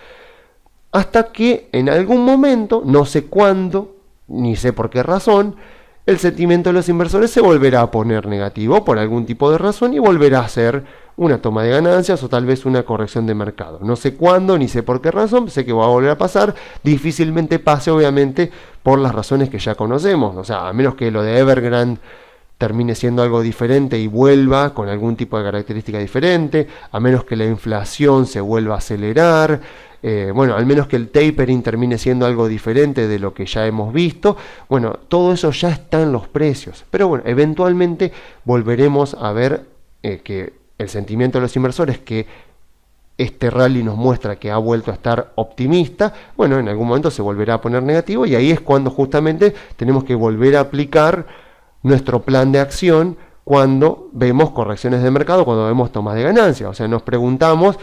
hasta que en algún momento, no sé cuándo, ni sé por qué razón, el sentimiento de los inversores se volverá a poner negativo por algún tipo de razón y volverá a ser una toma de ganancias o tal vez una corrección de mercado. No sé cuándo, ni sé por qué razón, sé que va a volver a pasar, difícilmente pase obviamente por las razones que ya conocemos, o sea, a menos que lo de Evergrande termine siendo algo diferente y vuelva con algún tipo de característica diferente, a menos que la inflación se vuelva a acelerar, bueno, al menos que el tapering termine siendo algo diferente de lo que ya hemos visto. Bueno, todo eso ya está en los precios, pero bueno, eventualmente volveremos a ver que el sentimiento de los inversores, que este rally nos muestra que ha vuelto a estar optimista, bueno, en algún momento se volverá a poner negativo, y ahí es cuando justamente tenemos que volver a aplicar nuestro plan de acción cuando vemos correcciones de mercado, cuando vemos tomas de ganancia. O sea, nos preguntamos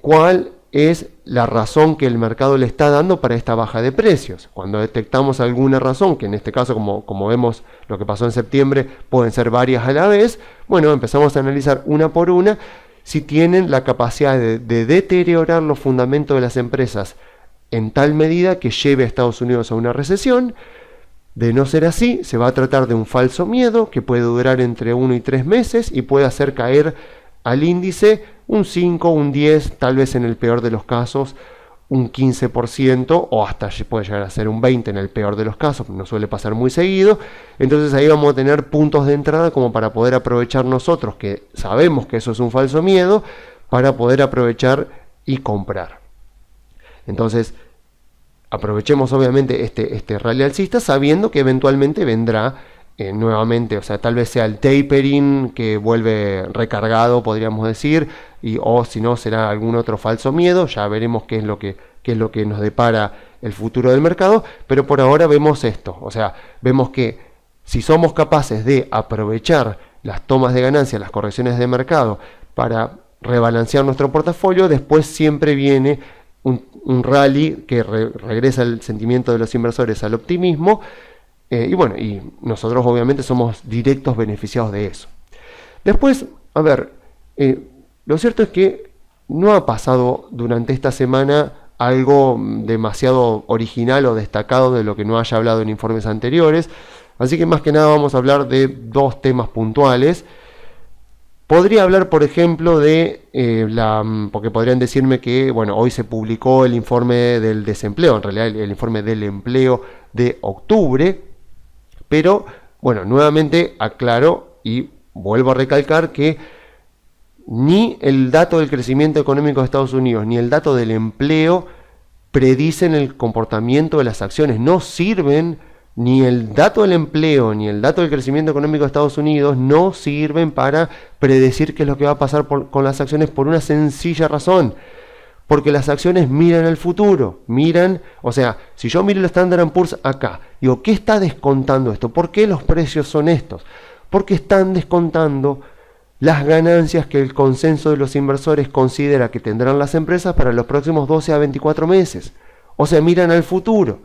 cuál es la razón que el mercado le está dando para esta baja de precios. Cuando detectamos alguna razón, que en este caso, como vemos lo que pasó en septiembre, pueden ser varias a la vez, bueno, empezamos a analizar una por una si tienen la capacidad de deteriorar los fundamentos de las empresas en tal medida que lleve a Estados Unidos a una recesión. De no ser así, se va a tratar de un falso miedo que puede durar entre 1 y 3 meses y puede hacer caer al índice un 5, un 10, tal vez en el peor de los casos un 15%, o hasta puede llegar a ser un 20% en el peor de los casos, no suele pasar muy seguido. Entonces ahí vamos a tener puntos de entrada como para poder aprovechar nosotros, que sabemos que eso es un falso miedo, para poder aprovechar y comprar. Entonces, aprovechemos obviamente este rally alcista, sabiendo que eventualmente vendrá nuevamente, o sea, tal vez sea el tapering que vuelve recargado, podríamos decir, o si no será algún otro falso miedo. Ya veremos qué es lo que nos depara el futuro del mercado, pero por ahora vemos esto, o sea, vemos que si somos capaces de aprovechar las tomas de ganancia, las correcciones de mercado para rebalancear nuestro portafolio, después siempre viene un rally que regresa el sentimiento de los inversores al optimismo. Y bueno, y nosotros obviamente somos directos beneficiados de eso. Después, a ver, lo cierto es que no ha pasado durante esta semana algo demasiado original o destacado de lo que no haya hablado en informes anteriores. Así que más que nada vamos a hablar de dos temas puntuales. Podría hablar, por ejemplo, de porque podrían decirme que, bueno, hoy se publicó el informe del desempleo, en realidad el informe del empleo de octubre. Pero, bueno, nuevamente aclaro y vuelvo a recalcar que ni el dato del crecimiento económico de Estados Unidos ni el dato del empleo predicen el comportamiento de las acciones. No sirven, ni el dato del empleo ni el dato del crecimiento económico de Estados Unidos no sirven para predecir qué es lo que va a pasar con las acciones, por una sencilla razón. Porque las acciones miran al futuro, o sea, si yo miro el Standard & Poor's acá, digo, ¿qué está descontando esto? ¿Por qué los precios son estos? Porque están descontando las ganancias que el consenso de los inversores considera que tendrán las empresas para los próximos 12 a 24 meses. O sea, miran al futuro.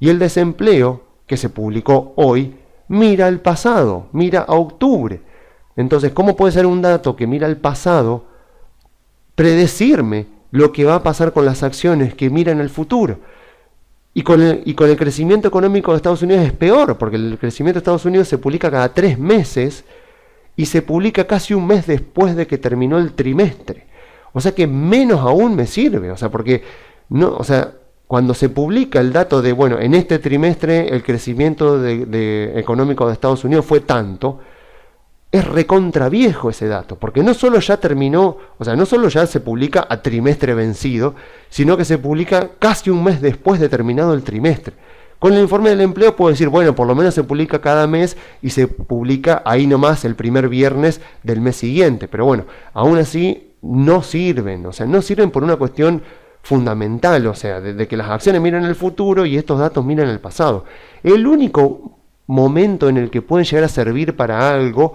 Y el desempleo, que se publicó hoy, mira al pasado, mira a octubre. Entonces, ¿cómo puede ser un dato que mira al pasado predecirme lo que va a pasar con las acciones que miran el futuro? Y con el crecimiento económico de Estados Unidos es peor, porque el crecimiento de Estados Unidos se publica cada 3 meses y se publica casi un mes después de que terminó el trimestre. O sea que menos aún me sirve, o sea, porque no, o sea, cuando se publica el dato de, bueno, en este trimestre el crecimiento económico de Estados Unidos fue tanto, es recontra viejo ese dato, porque no solo ya terminó, o sea, no solo ya se publica a trimestre vencido, sino que se publica casi un mes después de terminado el trimestre. Con el informe del empleo puedo decir, bueno, por lo menos se publica cada mes y se publica ahí nomás el primer viernes del mes siguiente, pero bueno, aún así no sirven, o sea, no sirven por una cuestión fundamental, o sea, de que las acciones miran el futuro y estos datos miran el pasado. El único momento en el que pueden llegar a servir para algo,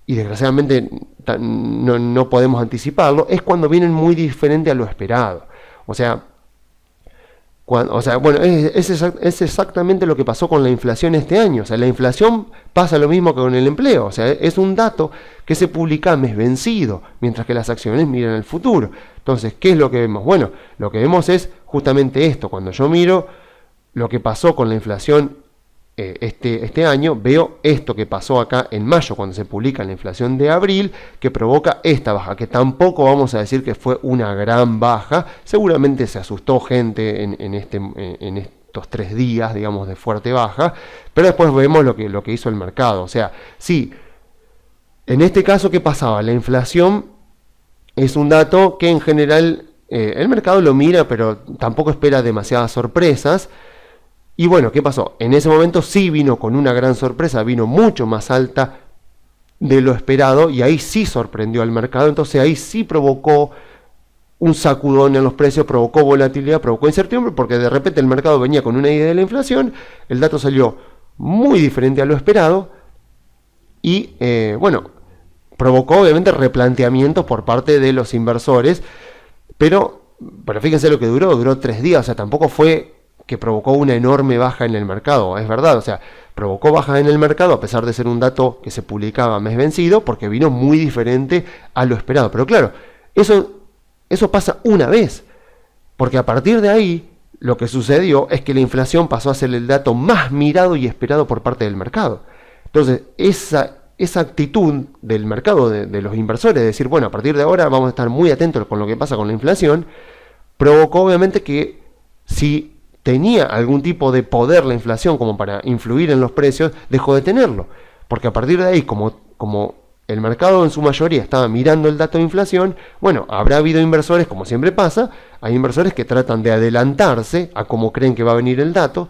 y desgraciadamente no podemos anticiparlo, es cuando vienen muy diferente a lo esperado. O sea, bueno, es exactamente lo que pasó con la inflación este año. O sea, la inflación pasa lo mismo que con el empleo. O sea, es un dato que se publica a mes vencido, mientras que las acciones miran el futuro. Entonces, ¿qué es lo que vemos? Bueno, lo que vemos es justamente esto. Cuando yo miro lo que pasó con la inflación este año, veo esto que pasó acá en mayo, cuando se publica la inflación de abril, que provoca esta baja, que tampoco vamos a decir que fue una gran baja. Seguramente se asustó gente en estos 3 días, digamos, de fuerte baja, pero después vemos lo que hizo el mercado. O sea, sí, en este caso, ¿qué pasaba? La inflación es un dato que en general el mercado lo mira, pero tampoco espera demasiadas sorpresas. Y bueno, ¿qué pasó? En ese momento sí vino con una gran sorpresa, vino mucho más alta de lo esperado y ahí sí sorprendió al mercado. Entonces ahí sí provocó un sacudón en los precios, provocó volatilidad, provocó incertidumbre, porque de repente el mercado venía con una idea de la inflación, el dato salió muy diferente a lo esperado y bueno, provocó obviamente replanteamientos por parte de los inversores, pero fíjense lo que duró 3 días, o sea, tampoco fue que provocó una enorme baja en el mercado, es verdad, o sea, provocó baja en el mercado a pesar de ser un dato que se publicaba mes vencido, porque vino muy diferente a lo esperado, pero claro, eso pasa una vez, porque a partir de ahí lo que sucedió es que la inflación pasó a ser el dato más mirado y esperado por parte del mercado. Entonces, esa actitud del mercado, de los inversores, de decir, bueno, a partir de ahora vamos a estar muy atentos con lo que pasa con la inflación, provocó obviamente que si tenía algún tipo de poder la inflación como para influir en los precios, dejó de tenerlo. Porque a partir de ahí, como el mercado en su mayoría estaba mirando el dato de inflación, bueno, habrá habido inversores, como siempre pasa, hay inversores que tratan de adelantarse a cómo creen que va a venir el dato.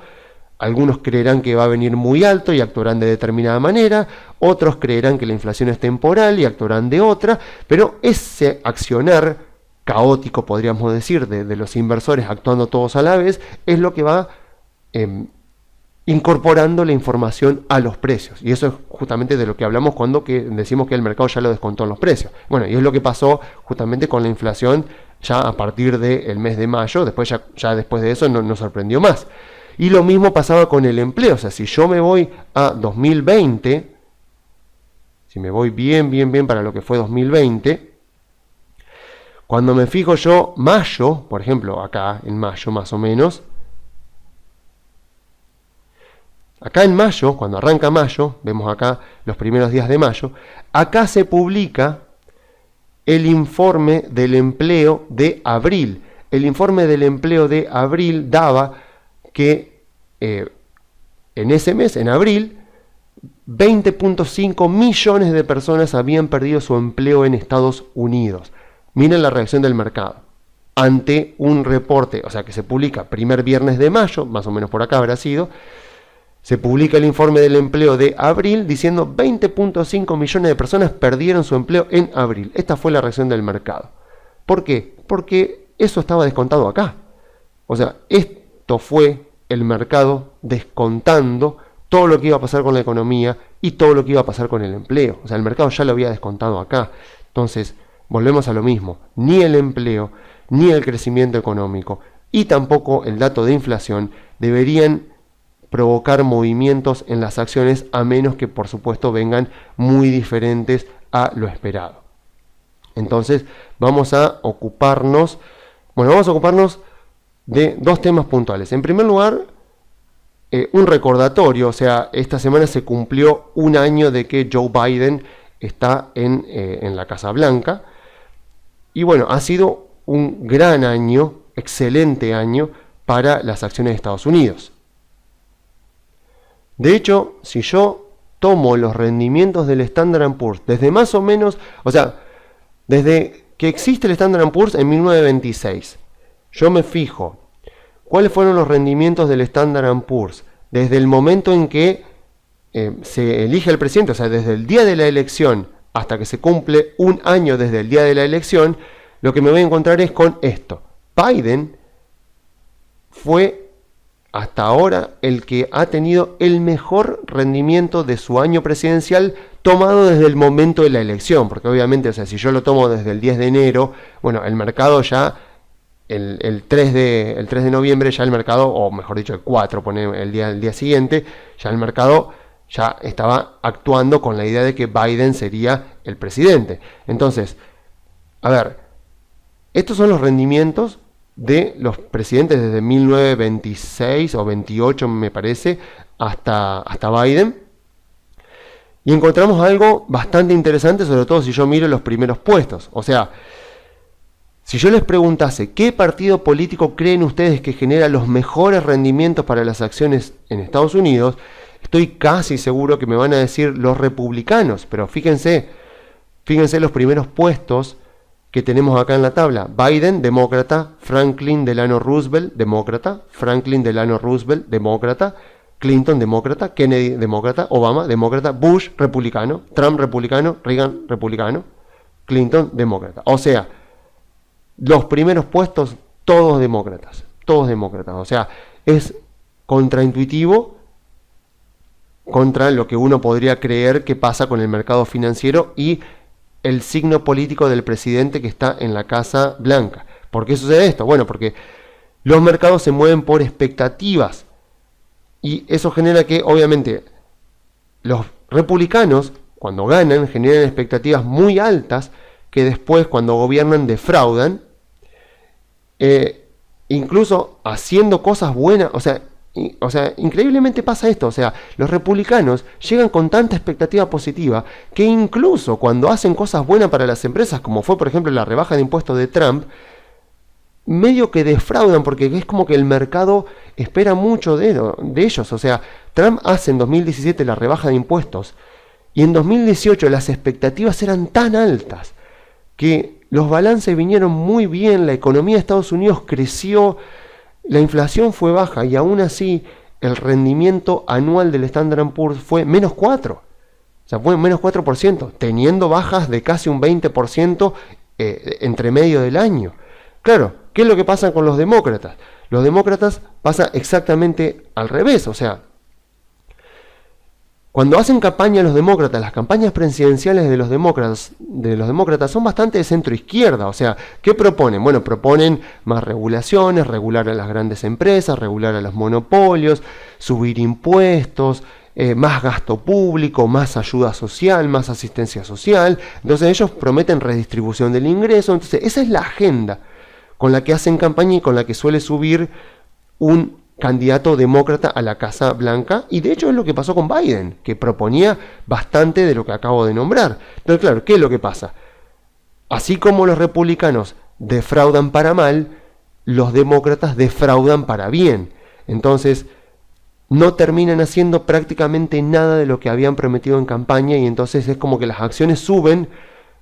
Algunos creerán que va a venir muy alto y actuarán de determinada manera, otros creerán que la inflación es temporal y actuarán de otra, pero ese accionar caótico, podríamos decir, de los inversores actuando todos a la vez, es lo que va incorporando la información a los precios. Y eso es justamente de lo que hablamos cuando decimos que el mercado ya lo descontó en los precios. Bueno, y es lo que pasó justamente con la inflación ya a partir del mes de mayo, después ya después de eso no nos sorprendió más. Y lo mismo pasaba con el empleo, o sea, si yo me voy a 2020, si me voy bien para lo que fue 2020, cuando me fijo yo mayo, por ejemplo, acá en mayo más o menos, acá en mayo, cuando arranca mayo, vemos acá los primeros días de mayo, acá se publica el informe del empleo de abril. El informe del empleo de abril daba que en ese mes, en abril, 20.5 millones de personas habían perdido su empleo en Estados Unidos. Miren la reacción del mercado ante un reporte, o sea, que se publica primer viernes de mayo, más o menos por acá habrá sido, se publica el informe del empleo de abril diciendo 20.5 millones de personas perdieron su empleo en abril. Esta fue la reacción del mercado. ¿Por qué? Porque eso estaba descontado acá. O sea, esto fue el mercado descontando todo lo que iba a pasar con la economía y todo lo que iba a pasar con el empleo. O sea, el mercado ya lo había descontado acá. Entonces, volvemos a lo mismo. Ni el empleo, ni el crecimiento económico y tampoco el dato de inflación deberían provocar movimientos en las acciones, a menos que por supuesto vengan muy diferentes a lo esperado. Entonces vamos a ocuparnos de dos temas puntuales. En primer lugar, un recordatorio, o sea, esta semana se cumplió un año de que Joe Biden está en la Casa Blanca, y bueno, ha sido un gran año, excelente año para las acciones de Estados Unidos. De hecho, si yo tomo los rendimientos del Standard & Poor's desde más o menos, o sea, desde que existe el Standard & Poor's en 1926, yo me fijo cuáles fueron los rendimientos del Standard & Poor's desde el momento en que se elige el presidente, o sea, desde el día de la elección hasta que se cumple un año desde el día de la elección, lo que me voy a encontrar es con esto. Biden fue hasta ahora el que ha tenido el mejor rendimiento de su año presidencial tomado desde el momento de la elección, porque obviamente, o sea, si yo lo tomo desde el 10 de enero, bueno, el mercado ya, el 3 de noviembre ya el mercado, o mejor dicho el 4, pone el día siguiente, ya el mercado ya estaba actuando con la idea de que Biden sería el presidente. Entonces, a ver, estos son los rendimientos de los presidentes desde 1926 o 28 me parece hasta Biden, y encontramos algo bastante interesante, sobre todo si yo miro los primeros puestos. O sea, si yo les preguntase qué partido político creen ustedes que genera los mejores rendimientos para las acciones en Estados Unidos, estoy casi seguro que me van a decir los republicanos, pero fíjense los primeros puestos que tenemos acá en la tabla. Biden, demócrata. Franklin Delano Roosevelt, demócrata. Franklin Delano Roosevelt, demócrata. Clinton, demócrata. Kennedy, demócrata. Obama, demócrata. Bush, republicano. Trump, republicano. Reagan, republicano. Clinton, demócrata. O sea, los primeros puestos, todos demócratas. Todos demócratas. O sea, es contraintuitivo contra lo que uno podría creer que pasa con el mercado financiero y el signo político del presidente que está en la Casa Blanca. ¿Por qué sucede esto? Bueno, porque los mercados se mueven por expectativas y eso genera que, obviamente, los republicanos, cuando ganan, generan expectativas muy altas que después, cuando gobiernan, defraudan, incluso haciendo cosas buenas. O sea, increíblemente pasa esto. O sea, los republicanos llegan con tanta expectativa positiva que incluso cuando hacen cosas buenas para las empresas, como fue por ejemplo la rebaja de impuestos de Trump, medio que defraudan porque es como que el mercado espera mucho de ellos. O sea, Trump hace en 2017 la rebaja de impuestos y en 2018 las expectativas eran tan altas que los balances vinieron muy bien, la economía de Estados Unidos creció, la inflación fue baja y aún así el rendimiento anual del Standard & Poor's fue menos 4. O sea, fue menos 4%, teniendo bajas de casi un 20% entre medio del año. Claro, ¿qué es lo que pasa con los demócratas? Los demócratas pasa exactamente al revés. O sea, cuando hacen campaña los demócratas, las campañas presidenciales de los demócratas son bastante de centro izquierda. O sea, ¿qué proponen? Bueno, proponen más regulaciones, regular a las grandes empresas, regular a los monopolios, subir impuestos, más gasto público, más ayuda social, más asistencia social. Entonces ellos prometen redistribución del ingreso. Entonces esa es la agenda con la que hacen campaña y con la que suele subir un candidato demócrata a la Casa Blanca, y de hecho es lo que pasó con Biden, que proponía bastante de lo que acabo de nombrar. Entonces, claro, ¿qué es lo que pasa? Así como los republicanos defraudan para mal, los demócratas defraudan para bien. Entonces, no terminan haciendo prácticamente nada de lo que habían prometido en campaña, y entonces es como que las acciones suben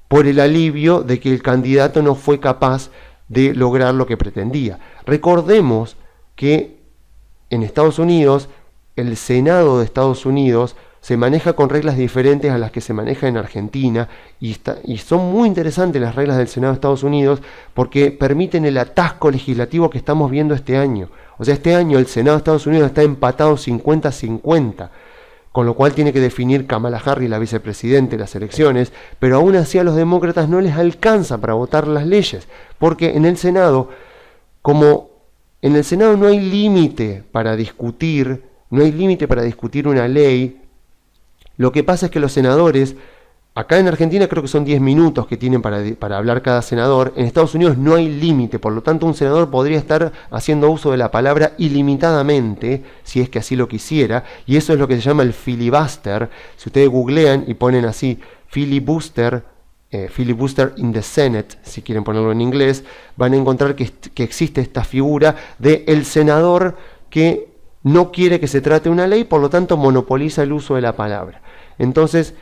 por el alivio de que el candidato no fue capaz de lograr lo que pretendía. Recordemos que en Estados Unidos, el Senado de Estados Unidos se maneja con reglas diferentes a las que se maneja en Argentina y son muy interesantes las reglas del Senado de Estados Unidos porque permiten el atasco legislativo que estamos viendo este año. O sea, este año el Senado de Estados Unidos está empatado 50-50, con lo cual tiene que definir Kamala Harris, la vicepresidenta, las elecciones, pero aún así a los demócratas no les alcanza para votar las leyes, porque en el Senado, como en el Senado no hay límite para discutir, una ley. Lo que pasa es que los senadores, acá en Argentina creo que son 10 minutos que tienen para hablar cada senador. En Estados Unidos no hay límite, por lo tanto un senador podría estar haciendo uso de la palabra ilimitadamente, si es que así lo quisiera, y eso es lo que se llama el filibuster. Si ustedes googlean y ponen así, filibuster in the Senate, si quieren ponerlo en inglés, van a encontrar que existe esta figura de el senador que no quiere que se trate una ley, por lo tanto monopoliza el uso de la palabra. Entonces,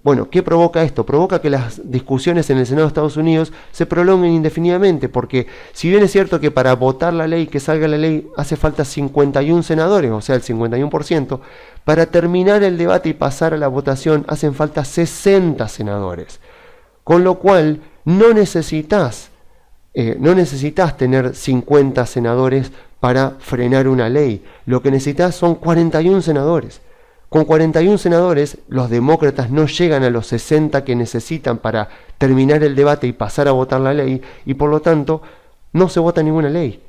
bueno, ¿qué provoca esto? Provoca que las discusiones en el Senado de Estados Unidos se prolonguen indefinidamente, porque si bien es cierto que para votar la ley, que salga la ley, hace falta 51 senadores, o sea, el 51%, para terminar el debate y pasar a la votación hacen falta 60 senadores. Con lo cual, no necesitas tener 50 senadores para frenar una ley. Lo que necesitas son 41 senadores. Con 41 senadores, los demócratas no llegan a los 60 que necesitan para terminar el debate y pasar a votar la ley, y por lo tanto, no se vota ninguna ley.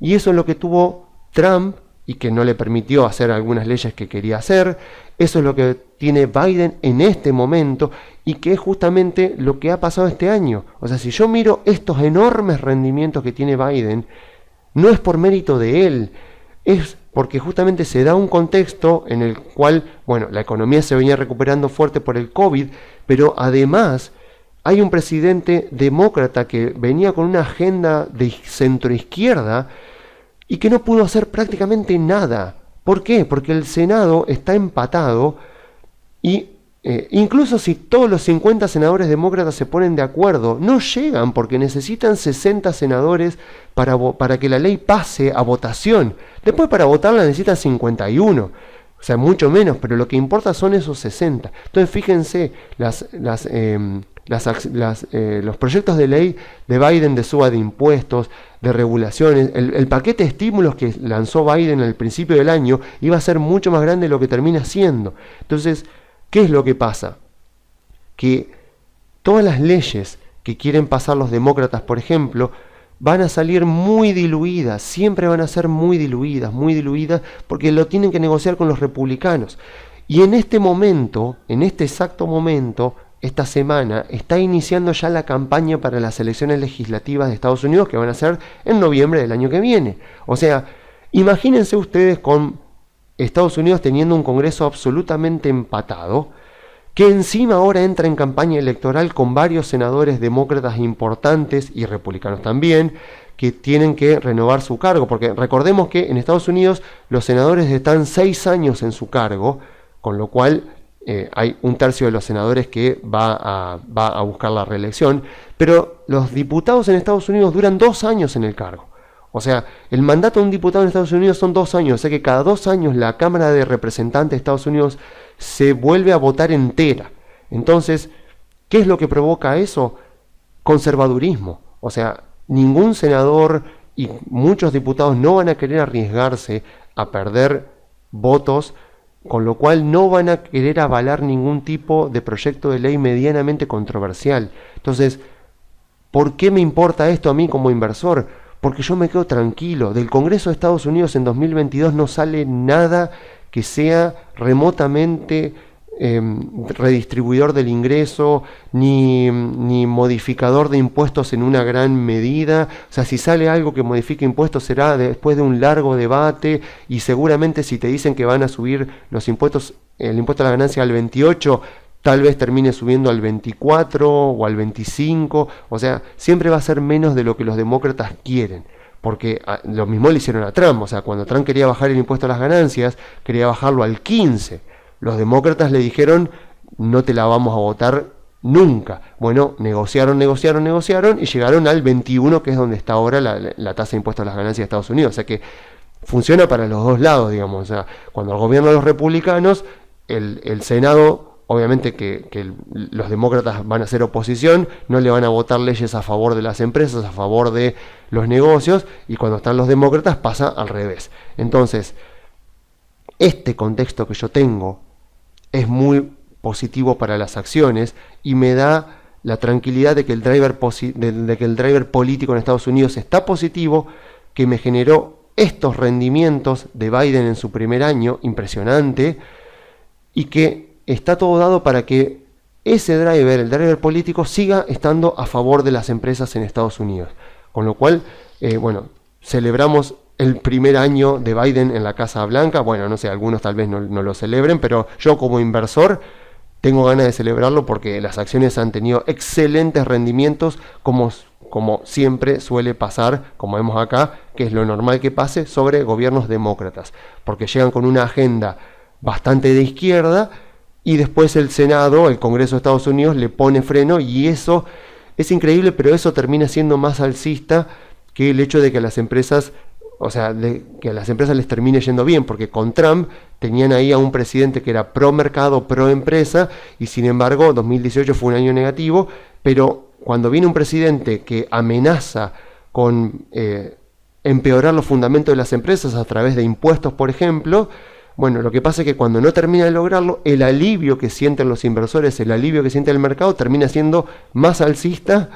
Y eso es lo que tuvo Trump, y que no le permitió hacer algunas leyes que quería hacer. Eso es lo que tiene Biden en este momento, y que es justamente lo que ha pasado este año. O sea, si yo miro estos enormes rendimientos que tiene Biden, no es por mérito de él, es porque justamente se da un contexto en el cual, bueno, la economía se venía recuperando fuerte por el COVID, pero además hay un presidente demócrata que venía con una agenda de centroizquierda y que no pudo hacer prácticamente nada. ¿Por qué? Porque el Senado está empatado y incluso si todos los 50 senadores demócratas se ponen de acuerdo, no llegan porque necesitan 60 senadores para que la ley pase a votación. Después para votarla necesitan 51. O sea, mucho menos, pero lo que importa son esos 60. Entonces, fíjense, los proyectos de ley de Biden de suba de impuestos, de regulaciones, el paquete de estímulos que lanzó Biden al principio del año iba a ser mucho más grande de lo que termina siendo. Entonces, ¿qué es lo que pasa? Que todas las leyes que quieren pasar los demócratas, por ejemplo, van a salir muy diluidas, siempre van a ser muy diluidas, porque lo tienen que negociar con los republicanos. Y en este momento, en este exacto momento, esta semana, está iniciando ya la campaña para las elecciones legislativas de Estados Unidos, que van a ser en noviembre del año que viene. O sea, imagínense ustedes con Estados Unidos teniendo un Congreso absolutamente empatado, que encima ahora entra en campaña electoral con varios senadores demócratas importantes y republicanos también, que tienen que renovar su cargo, porque recordemos que en Estados Unidos los senadores están 6 años en su cargo, con lo cual hay un tercio de los senadores que va a buscar la reelección, pero los diputados en Estados Unidos duran 2 años en el cargo. O sea, el mandato de un diputado en Estados Unidos son 2 años, o sea que cada 2 años la Cámara de Representantes de Estados Unidos se vuelve a votar entera. Entonces, ¿qué es lo que provoca eso? Conservadurismo. O sea, ningún senador y muchos diputados no van a querer arriesgarse a perder votos, con lo cual no van a querer avalar ningún tipo de proyecto de ley medianamente controversial. Entonces, ¿por qué me importa esto a mí como inversor? Porque yo me quedo tranquilo. Del Congreso de Estados Unidos en 2022 no sale nada que sea remotamente redistribuidor del ingreso, ni modificador de impuestos en una gran medida. O sea, si sale algo que modifique impuestos será después de un largo debate, y seguramente si te dicen que van a subir los impuestos, el impuesto a la ganancia al 28, tal vez termine subiendo al 24 o al 25, o sea, siempre va a ser menos de lo que los demócratas quieren, porque lo mismo le hicieron a Trump. O sea, cuando Trump quería bajar el impuesto a las ganancias, quería bajarlo al 15, los demócratas le dijeron, no te la vamos a votar nunca. Bueno, negociaron y llegaron al 21, que es donde está ahora la tasa de impuesto a las ganancias de Estados Unidos. O sea que funciona para los dos lados, digamos. O sea, cuando gobiernan los republicanos, el Senado, obviamente que los demócratas van a hacer oposición, no le van a votar leyes a favor de las empresas, a favor de los negocios, y cuando están los demócratas pasa al revés. Entonces, este contexto que yo tengo es muy positivo para las acciones y me da la tranquilidad de que el driver político en Estados Unidos está positivo, que me generó estos rendimientos de Biden en su primer año, impresionante, y que está todo dado para que ese driver, el driver político, siga estando a favor de las empresas en Estados Unidos. Con lo cual, bueno, celebramos el primer año de Biden en la Casa Blanca. Bueno, no sé, algunos tal vez no lo celebren, pero yo como inversor tengo ganas de celebrarlo porque las acciones han tenido excelentes rendimientos, como siempre suele pasar, como vemos acá, que es lo normal que pase sobre gobiernos demócratas, porque llegan con una agenda bastante de izquierda y después el Senado, el Congreso de Estados Unidos, le pone freno, y eso es increíble, pero eso termina siendo más alcista que el hecho de que las empresas, o sea, que a las empresas les termine yendo bien, porque con Trump tenían ahí a un presidente que era pro mercado, pro empresa, y sin embargo 2018 fue un año negativo. Pero cuando viene un presidente que amenaza con empeorar los fundamentos de las empresas a través de impuestos, por ejemplo, bueno, lo que pasa es que cuando no termina de lograrlo, el alivio que sienten los inversores, el alivio que siente el mercado, termina siendo más alcista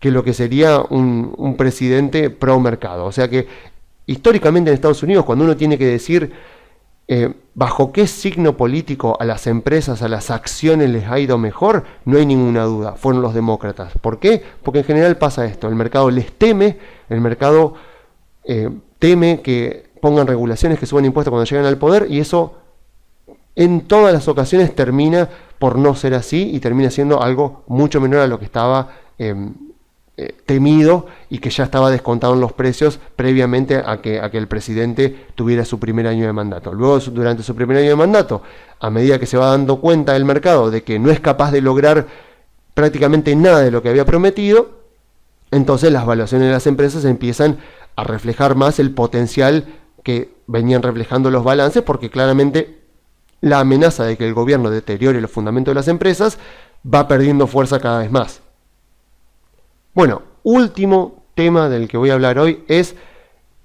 que lo que sería un presidente pro mercado. O sea que históricamente en Estados Unidos, cuando uno tiene que decir bajo qué signo político a las empresas, a las acciones les ha ido mejor, no hay ninguna duda, fueron los demócratas. ¿Por qué? Porque en general pasa esto, el mercado les teme, el mercado teme que pongan regulaciones, que suban impuestos cuando llegan al poder, y eso en todas las ocasiones termina por no ser así y termina siendo algo mucho menor a lo que estaba temido y que ya estaba descontado en los precios previamente a que el presidente tuviera su primer año de mandato. Luego, durante su primer año de mandato, a medida que se va dando cuenta el mercado de que no es capaz de lograr prácticamente nada de lo que había prometido, entonces las valuaciones de las empresas empiezan a reflejar más el potencial que venían reflejando los balances, porque claramente la amenaza de que el gobierno deteriore los fundamentos de las empresas va perdiendo fuerza cada vez más. Bueno, último tema del que voy a hablar hoy es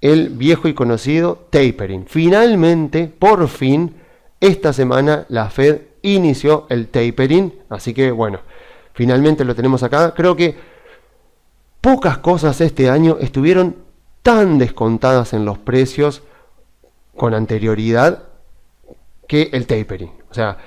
el viejo y conocido tapering. Finalmente, por fin, esta semana la Fed inició el tapering, así que bueno, finalmente lo tenemos acá. Creo que pocas cosas este año estuvieron tan descontadas en los precios con anterioridad que el tapering. O sea,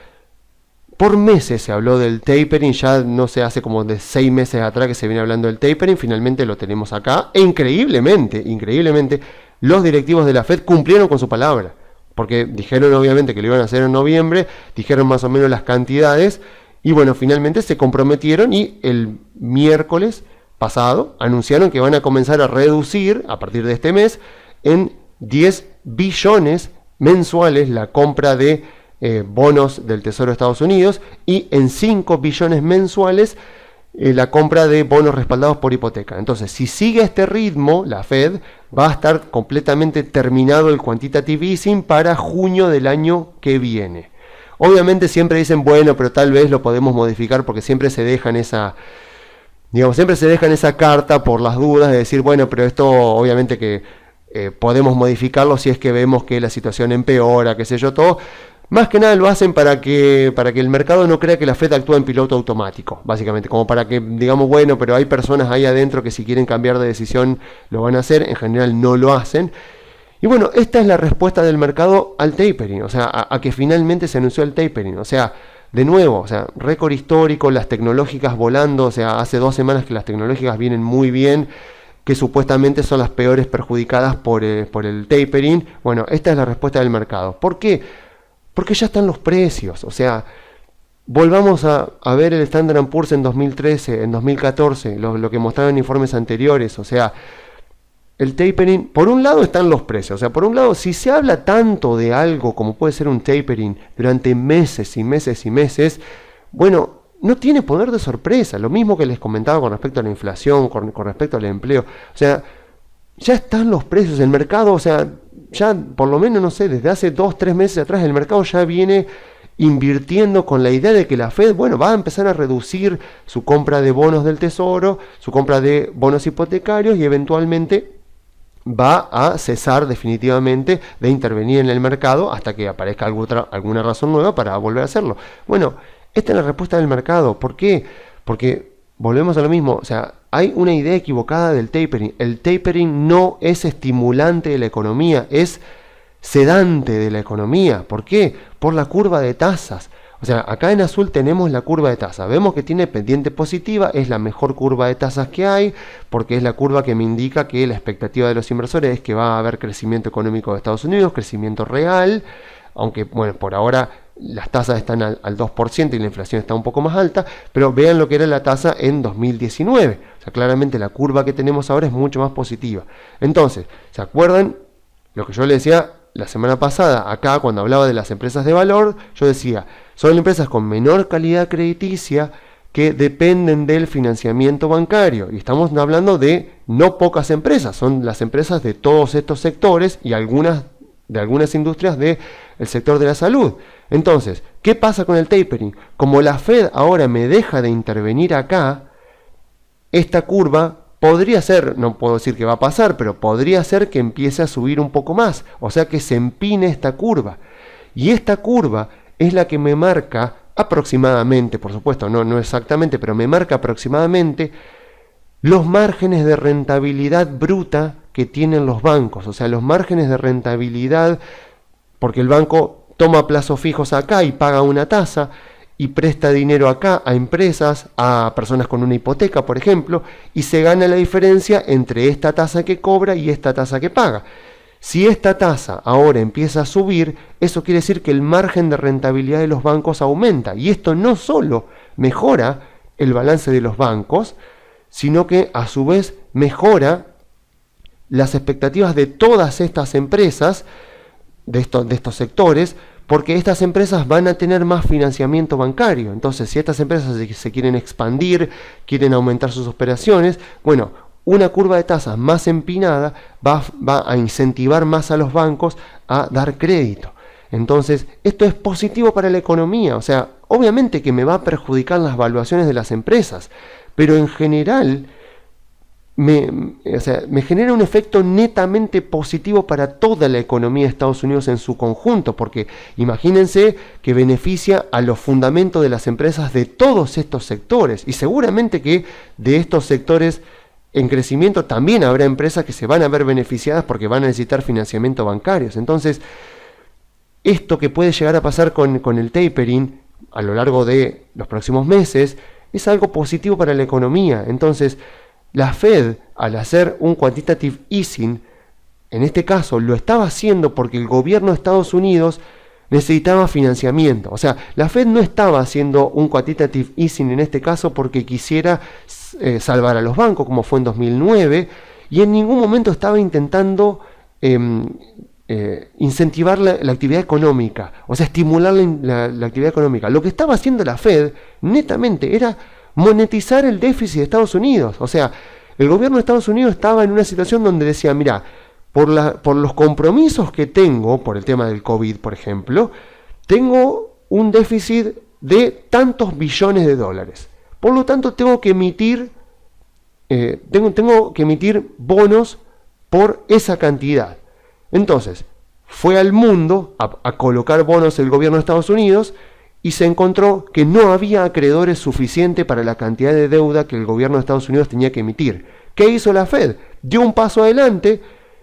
por meses se habló del tapering, ya no sé, hace como de 6 meses atrás que se viene hablando del tapering, finalmente lo tenemos acá, e increíblemente, los directivos de la Fed cumplieron con su palabra, porque dijeron obviamente que lo iban a hacer en noviembre, dijeron más o menos las cantidades, y bueno, finalmente se comprometieron y el miércoles pasado anunciaron que van a comenzar a reducir, a partir de este mes, en 10 billones mensuales la compra de bonos del Tesoro de Estados Unidos y en 5 billones mensuales la compra de bonos respaldados por hipoteca. Entonces, si sigue este ritmo, la Fed va a estar completamente terminado el quantitative easing para junio del año que viene. Obviamente siempre dicen, bueno, pero tal vez lo podemos modificar, porque siempre se dejan esa carta por las dudas de decir, bueno, pero esto obviamente que podemos modificarlo si es que vemos que la situación empeora, qué sé yo, todo. Más que nada lo hacen para que el mercado no crea que la Fed actúa en piloto automático, básicamente, como para que digamos, bueno, pero hay personas ahí adentro que si quieren cambiar de decisión lo van a hacer, en general no lo hacen. Y bueno, esta es la respuesta del mercado al tapering, o sea, a que finalmente se anunció el tapering, o sea, de nuevo, o sea, récord histórico, las tecnológicas volando, o sea, hace 2 semanas que las tecnológicas vienen muy bien, que supuestamente son las peores perjudicadas por el tapering. Bueno, esta es la respuesta del mercado. ¿Por qué? Porque ya están los precios, o sea, volvamos a ver el Standard & Poor's en 2013, en 2014, lo que mostraron informes anteriores, o sea, el tapering, por un lado están los precios, o sea, por un lado, si se habla tanto de algo como puede ser un tapering durante meses y meses y meses, bueno, no tiene poder de sorpresa, lo mismo que les comentaba con respecto a la inflación, con respecto al empleo, o sea, ya están los precios, el mercado, o sea, ya por lo menos, no sé, desde hace 2-3 meses atrás el mercado ya viene invirtiendo con la idea de que la Fed, bueno, va a empezar a reducir su compra de bonos del Tesoro, su compra de bonos hipotecarios y eventualmente va a cesar definitivamente de intervenir en el mercado hasta que aparezca alguna razón nueva para volver a hacerlo. Bueno, esta es la respuesta del mercado. ¿Por qué? Porque volvemos a lo mismo, o sea, hay una idea equivocada del tapering. El tapering no es estimulante de la economía, es sedante de la economía. ¿Por qué? Por la curva de tasas. O sea, acá en azul tenemos la curva de tasas. Vemos que tiene pendiente positiva, es la mejor curva de tasas que hay, porque es la curva que me indica que la expectativa de los inversores es que va a haber crecimiento económico de Estados Unidos, crecimiento real, aunque, bueno, por ahora las tasas están al 2% y la inflación está un poco más alta, pero vean lo que era la tasa en 2019. O sea, claramente la curva que tenemos ahora es mucho más positiva. Entonces, ¿se acuerdan lo que yo les decía la semana pasada? Acá, cuando hablaba de las empresas de valor, yo decía, son empresas con menor calidad crediticia que dependen del financiamiento bancario. Y estamos hablando de no pocas empresas, son las empresas de todos estos sectores y algunas industrias del sector de la salud. Entonces, ¿qué pasa con el tapering? Como la Fed ahora me deja de intervenir acá, esta curva podría ser, no puedo decir que va a pasar, pero podría ser que empiece a subir un poco más, o sea que se empine esta curva. Y esta curva es la que me marca aproximadamente, por supuesto, no exactamente, pero me marca aproximadamente los márgenes de rentabilidad bruta que tienen los bancos, o sea, los márgenes de rentabilidad, porque el banco toma plazos fijos acá y paga una tasa y presta dinero acá a empresas, a personas con una hipoteca, por ejemplo, y se gana la diferencia entre esta tasa que cobra y esta tasa que paga. Si esta tasa ahora empieza a subir, eso quiere decir que el margen de rentabilidad de los bancos aumenta, y esto no solo mejora el balance de los bancos, sino que a su vez mejora las expectativas de todas estas empresas, de estos sectores, porque estas empresas van a tener más financiamiento bancario. Entonces, si estas empresas se quieren expandir, quieren aumentar sus operaciones, bueno, una curva de tasas más empinada va a incentivar más a los bancos a dar crédito. Entonces, esto es positivo para la economía. O sea, obviamente que me va a perjudicar las valuaciones de las empresas, pero en general me genera un efecto netamente positivo para toda la economía de Estados Unidos en su conjunto, porque imagínense que beneficia a los fundamentos de las empresas de todos estos sectores, y seguramente que de estos sectores en crecimiento también habrá empresas que se van a ver beneficiadas porque van a necesitar financiamiento bancarios. Entonces, esto que puede llegar a pasar con el tapering a lo largo de los próximos meses es algo positivo para la economía. Entonces, la Fed, al hacer un quantitative easing, en este caso lo estaba haciendo porque el gobierno de Estados Unidos necesitaba financiamiento. O sea, la Fed no estaba haciendo un quantitative easing en este caso porque quisiera salvar a los bancos, como fue en 2009, y en ningún momento estaba intentando incentivar la actividad económica, o sea, estimular la actividad económica. Lo que estaba haciendo la Fed, netamente, era monetizar el déficit de Estados Unidos. O sea, el gobierno de Estados Unidos estaba en una situación donde decía, mira, por los compromisos que tengo, por el tema del COVID, por ejemplo, tengo un déficit de tantos billones de dólares. Por lo tanto, tengo que emitir bonos por esa cantidad. Entonces, fue al mundo a colocar bonos el gobierno de Estados Unidos y se encontró que no había acreedores suficientes para la cantidad de deuda que el gobierno de Estados Unidos tenía que emitir. ¿Qué hizo la Fed? Dio un paso adelante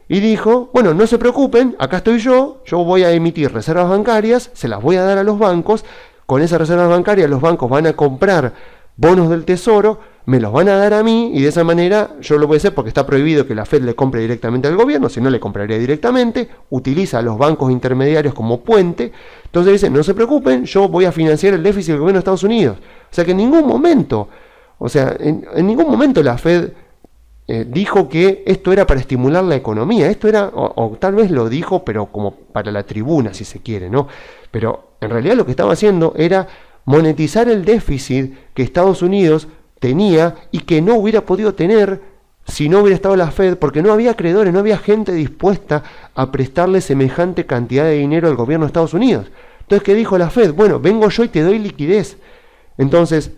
y dijo, bueno, no se preocupen, acá estoy yo voy a emitir reservas bancarias, se las voy a dar a los bancos, con esas reservas bancarias los bancos van a comprar bonos del tesoro, me los van a dar a mí y de esa manera yo lo voy a hacer porque está prohibido que la Fed le compre directamente al gobierno, si no le compraría directamente, utiliza a los bancos intermediarios como puente. Entonces dice, no se preocupen, yo voy a financiar el déficit del gobierno de Estados Unidos. O sea que en ningún momento la Fed dijo que esto era para estimular la economía. Esto era, o tal vez lo dijo, pero como para la tribuna, si se quiere, ¿no? Pero en realidad lo que estaba haciendo era monetizar el déficit que Estados Unidos tenía y que no hubiera podido tener si no hubiera estado la Fed, porque no había acreedores, no había gente dispuesta a prestarle semejante cantidad de dinero al gobierno de Estados Unidos. Entonces, ¿qué dijo la Fed? Bueno, vengo yo y te doy liquidez. Entonces,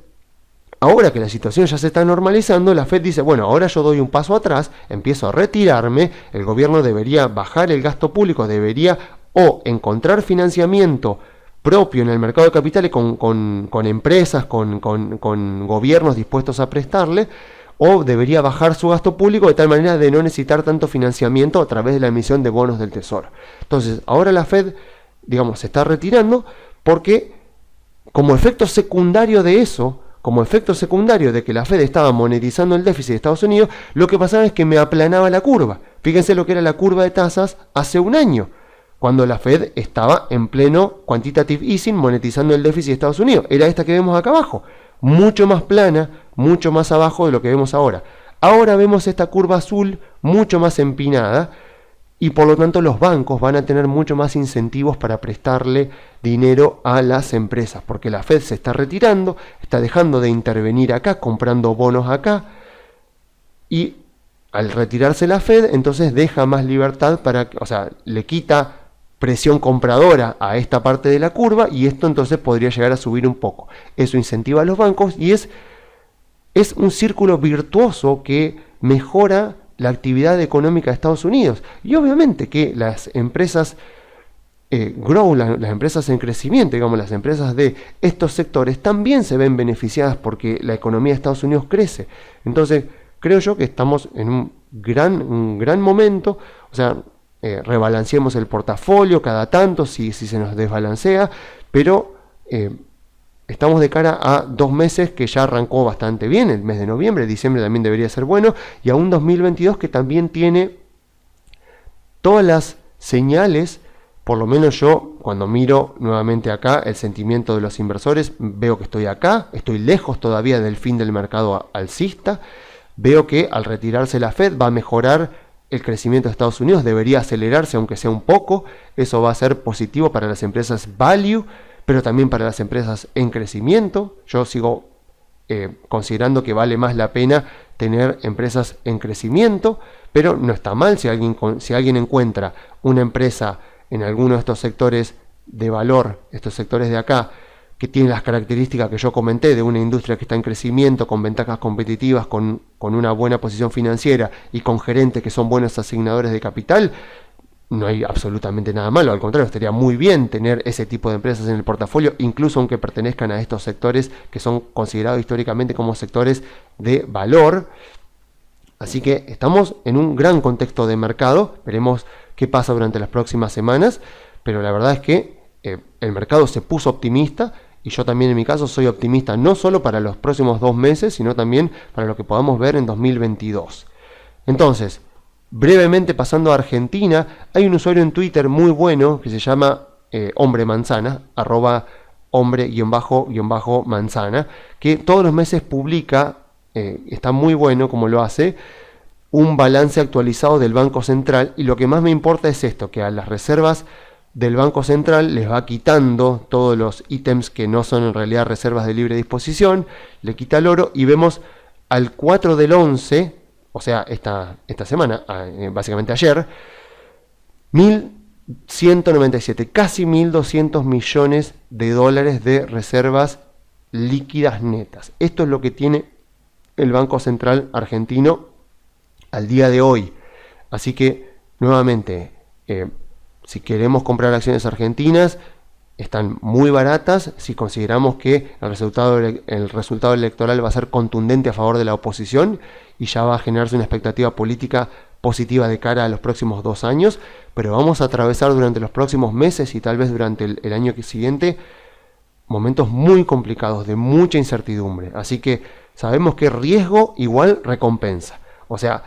ahora que la situación ya se está normalizando, la Fed dice, bueno, ahora yo doy un paso atrás, empiezo a retirarme, el gobierno debería bajar el gasto público, debería o encontrar financiamiento propio en el mercado de capitales con empresas, con gobiernos dispuestos a prestarle, o debería bajar su gasto público de tal manera de no necesitar tanto financiamiento a través de la emisión de bonos del tesoro. Entonces, ahora la Fed, digamos, se está retirando porque como efecto secundario de eso, como efecto secundario de que la Fed estaba monetizando el déficit de Estados Unidos, lo que pasaba es que me aplanaba la curva. Fíjense lo que era la curva de tasas hace un año, cuando la Fed estaba en pleno quantitative easing monetizando el déficit de Estados Unidos. Era esta que vemos acá abajo, mucho más plana, mucho más abajo de lo que vemos ahora. Ahora vemos esta curva azul mucho más empinada y por lo tanto los bancos van a tener mucho más incentivos para prestarle dinero a las empresas, porque la Fed se está retirando, está dejando de intervenir acá, comprando bonos acá, y al retirarse la Fed, entonces deja más libertad le quita presión compradora a esta parte de la curva y esto entonces podría llegar a subir un poco. Eso incentiva a los bancos y es un círculo virtuoso que mejora la actividad económica de Estados Unidos. Y obviamente que las empresas las empresas en crecimiento, digamos, las empresas de estos sectores también se ven beneficiadas porque la economía de Estados Unidos crece. Entonces, creo yo que estamos en un gran momento, o sea, rebalanceemos el portafolio cada tanto si se nos desbalancea, pero estamos de cara a 2 meses que ya arrancó bastante bien, el mes de noviembre, diciembre también debería ser bueno, y a un 2022 que también tiene todas las señales. Por lo menos yo, cuando miro nuevamente acá el sentimiento de los inversores, veo que estoy acá, estoy lejos todavía del fin del mercado alcista, Veo que al retirarse la Fed va a mejorar el crecimiento de Estados Unidos, debería acelerarse aunque sea un poco. Eso va a ser positivo para las empresas value, pero también para las empresas en crecimiento. Yo sigo considerando que vale más la pena tener empresas en crecimiento, pero no está mal si alguien encuentra una empresa en alguno de estos sectores de valor, estos sectores de acá, que tiene las características que yo comenté de una industria que está en crecimiento, con ventajas competitivas, con una buena posición financiera y con gerentes que son buenos asignadores de capital, no hay absolutamente nada malo. Al contrario, estaría muy bien tener ese tipo de empresas en el portafolio, incluso aunque pertenezcan a estos sectores que son considerados históricamente como sectores de valor. Así que estamos en un gran contexto de mercado. Veremos qué pasa durante las próximas semanas, pero la verdad es que el mercado se puso optimista. Y yo también en mi caso soy optimista no solo para los próximos 2 meses, sino también para lo que podamos ver en 2022. Entonces, brevemente pasando a Argentina, hay un usuario en Twitter muy bueno que se llama Hombre Manzana, @hombre_manzana, que todos los meses publica, está muy bueno como lo hace, un balance actualizado del Banco Central. Y lo que más me importa es esto, que a las reservas del Banco Central les va quitando todos los ítems que no son en realidad reservas de libre disposición, le quita el oro y vemos al 4 del 11, o sea, esta semana, básicamente ayer, 1.197, casi 1.200 millones de dólares de reservas líquidas netas. Esto es lo que tiene el Banco Central argentino al día de hoy. Así que, nuevamente, si queremos comprar acciones argentinas, están muy baratas si consideramos que el resultado electoral va a ser contundente a favor de la oposición y ya va a generarse una expectativa política positiva de cara a los próximos 2 años, pero vamos a atravesar durante los próximos meses y tal vez durante el año siguiente momentos muy complicados, de mucha incertidumbre. Así que sabemos que riesgo igual recompensa. O sea,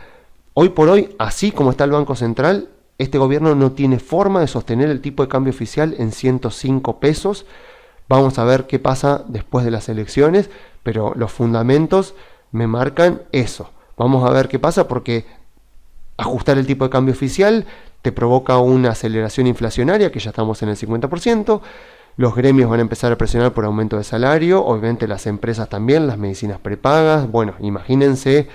hoy por hoy, así como está el Banco Central, este gobierno no tiene forma de sostener el tipo de cambio oficial en 105 pesos. Vamos a ver qué pasa después de las elecciones, pero los fundamentos me marcan eso. Vamos a ver qué pasa porque ajustar el tipo de cambio oficial te provoca una aceleración inflacionaria, que ya estamos en el 50%. Los gremios van a empezar a presionar por aumento de salario, obviamente las empresas también, las medicinas prepagas. Bueno, imagínense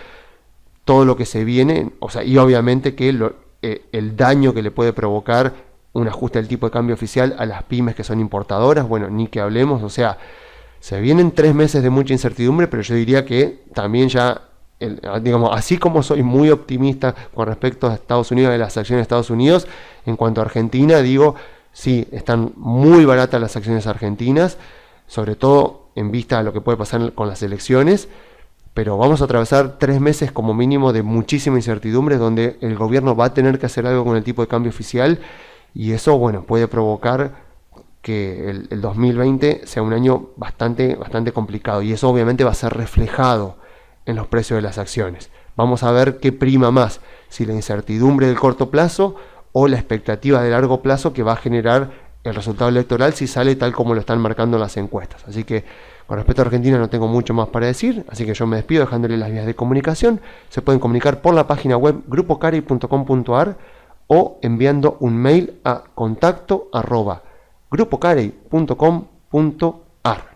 todo lo que se viene, o sea, y obviamente que el daño que le puede provocar un ajuste del tipo de cambio oficial a las pymes que son importadoras, bueno, ni que hablemos. O sea, se vienen 3 meses de mucha incertidumbre, pero yo diría que también ya, digamos, así como soy muy optimista con respecto a Estados Unidos, de las acciones de Estados Unidos, en cuanto a Argentina, digo, sí, están muy baratas las acciones argentinas, sobre todo en vista de lo que puede pasar con las elecciones. Pero vamos a atravesar 3 meses como mínimo de muchísima incertidumbre, donde el gobierno va a tener que hacer algo con el tipo de cambio oficial, y eso, bueno, puede provocar que el 2020 sea un año bastante complicado, y eso obviamente va a ser reflejado en los precios de las acciones. Vamos a ver qué prima más, si la incertidumbre del corto plazo o la expectativa de largo plazo que va a generar el resultado electoral, si sale tal como lo están marcando las encuestas. Así que con respecto a Argentina no tengo mucho más para decir, así que yo me despido dejándole las vías de comunicación. Se pueden comunicar por la página web grupocarey.com.ar o enviando un mail a contacto@grupocarey.com.ar.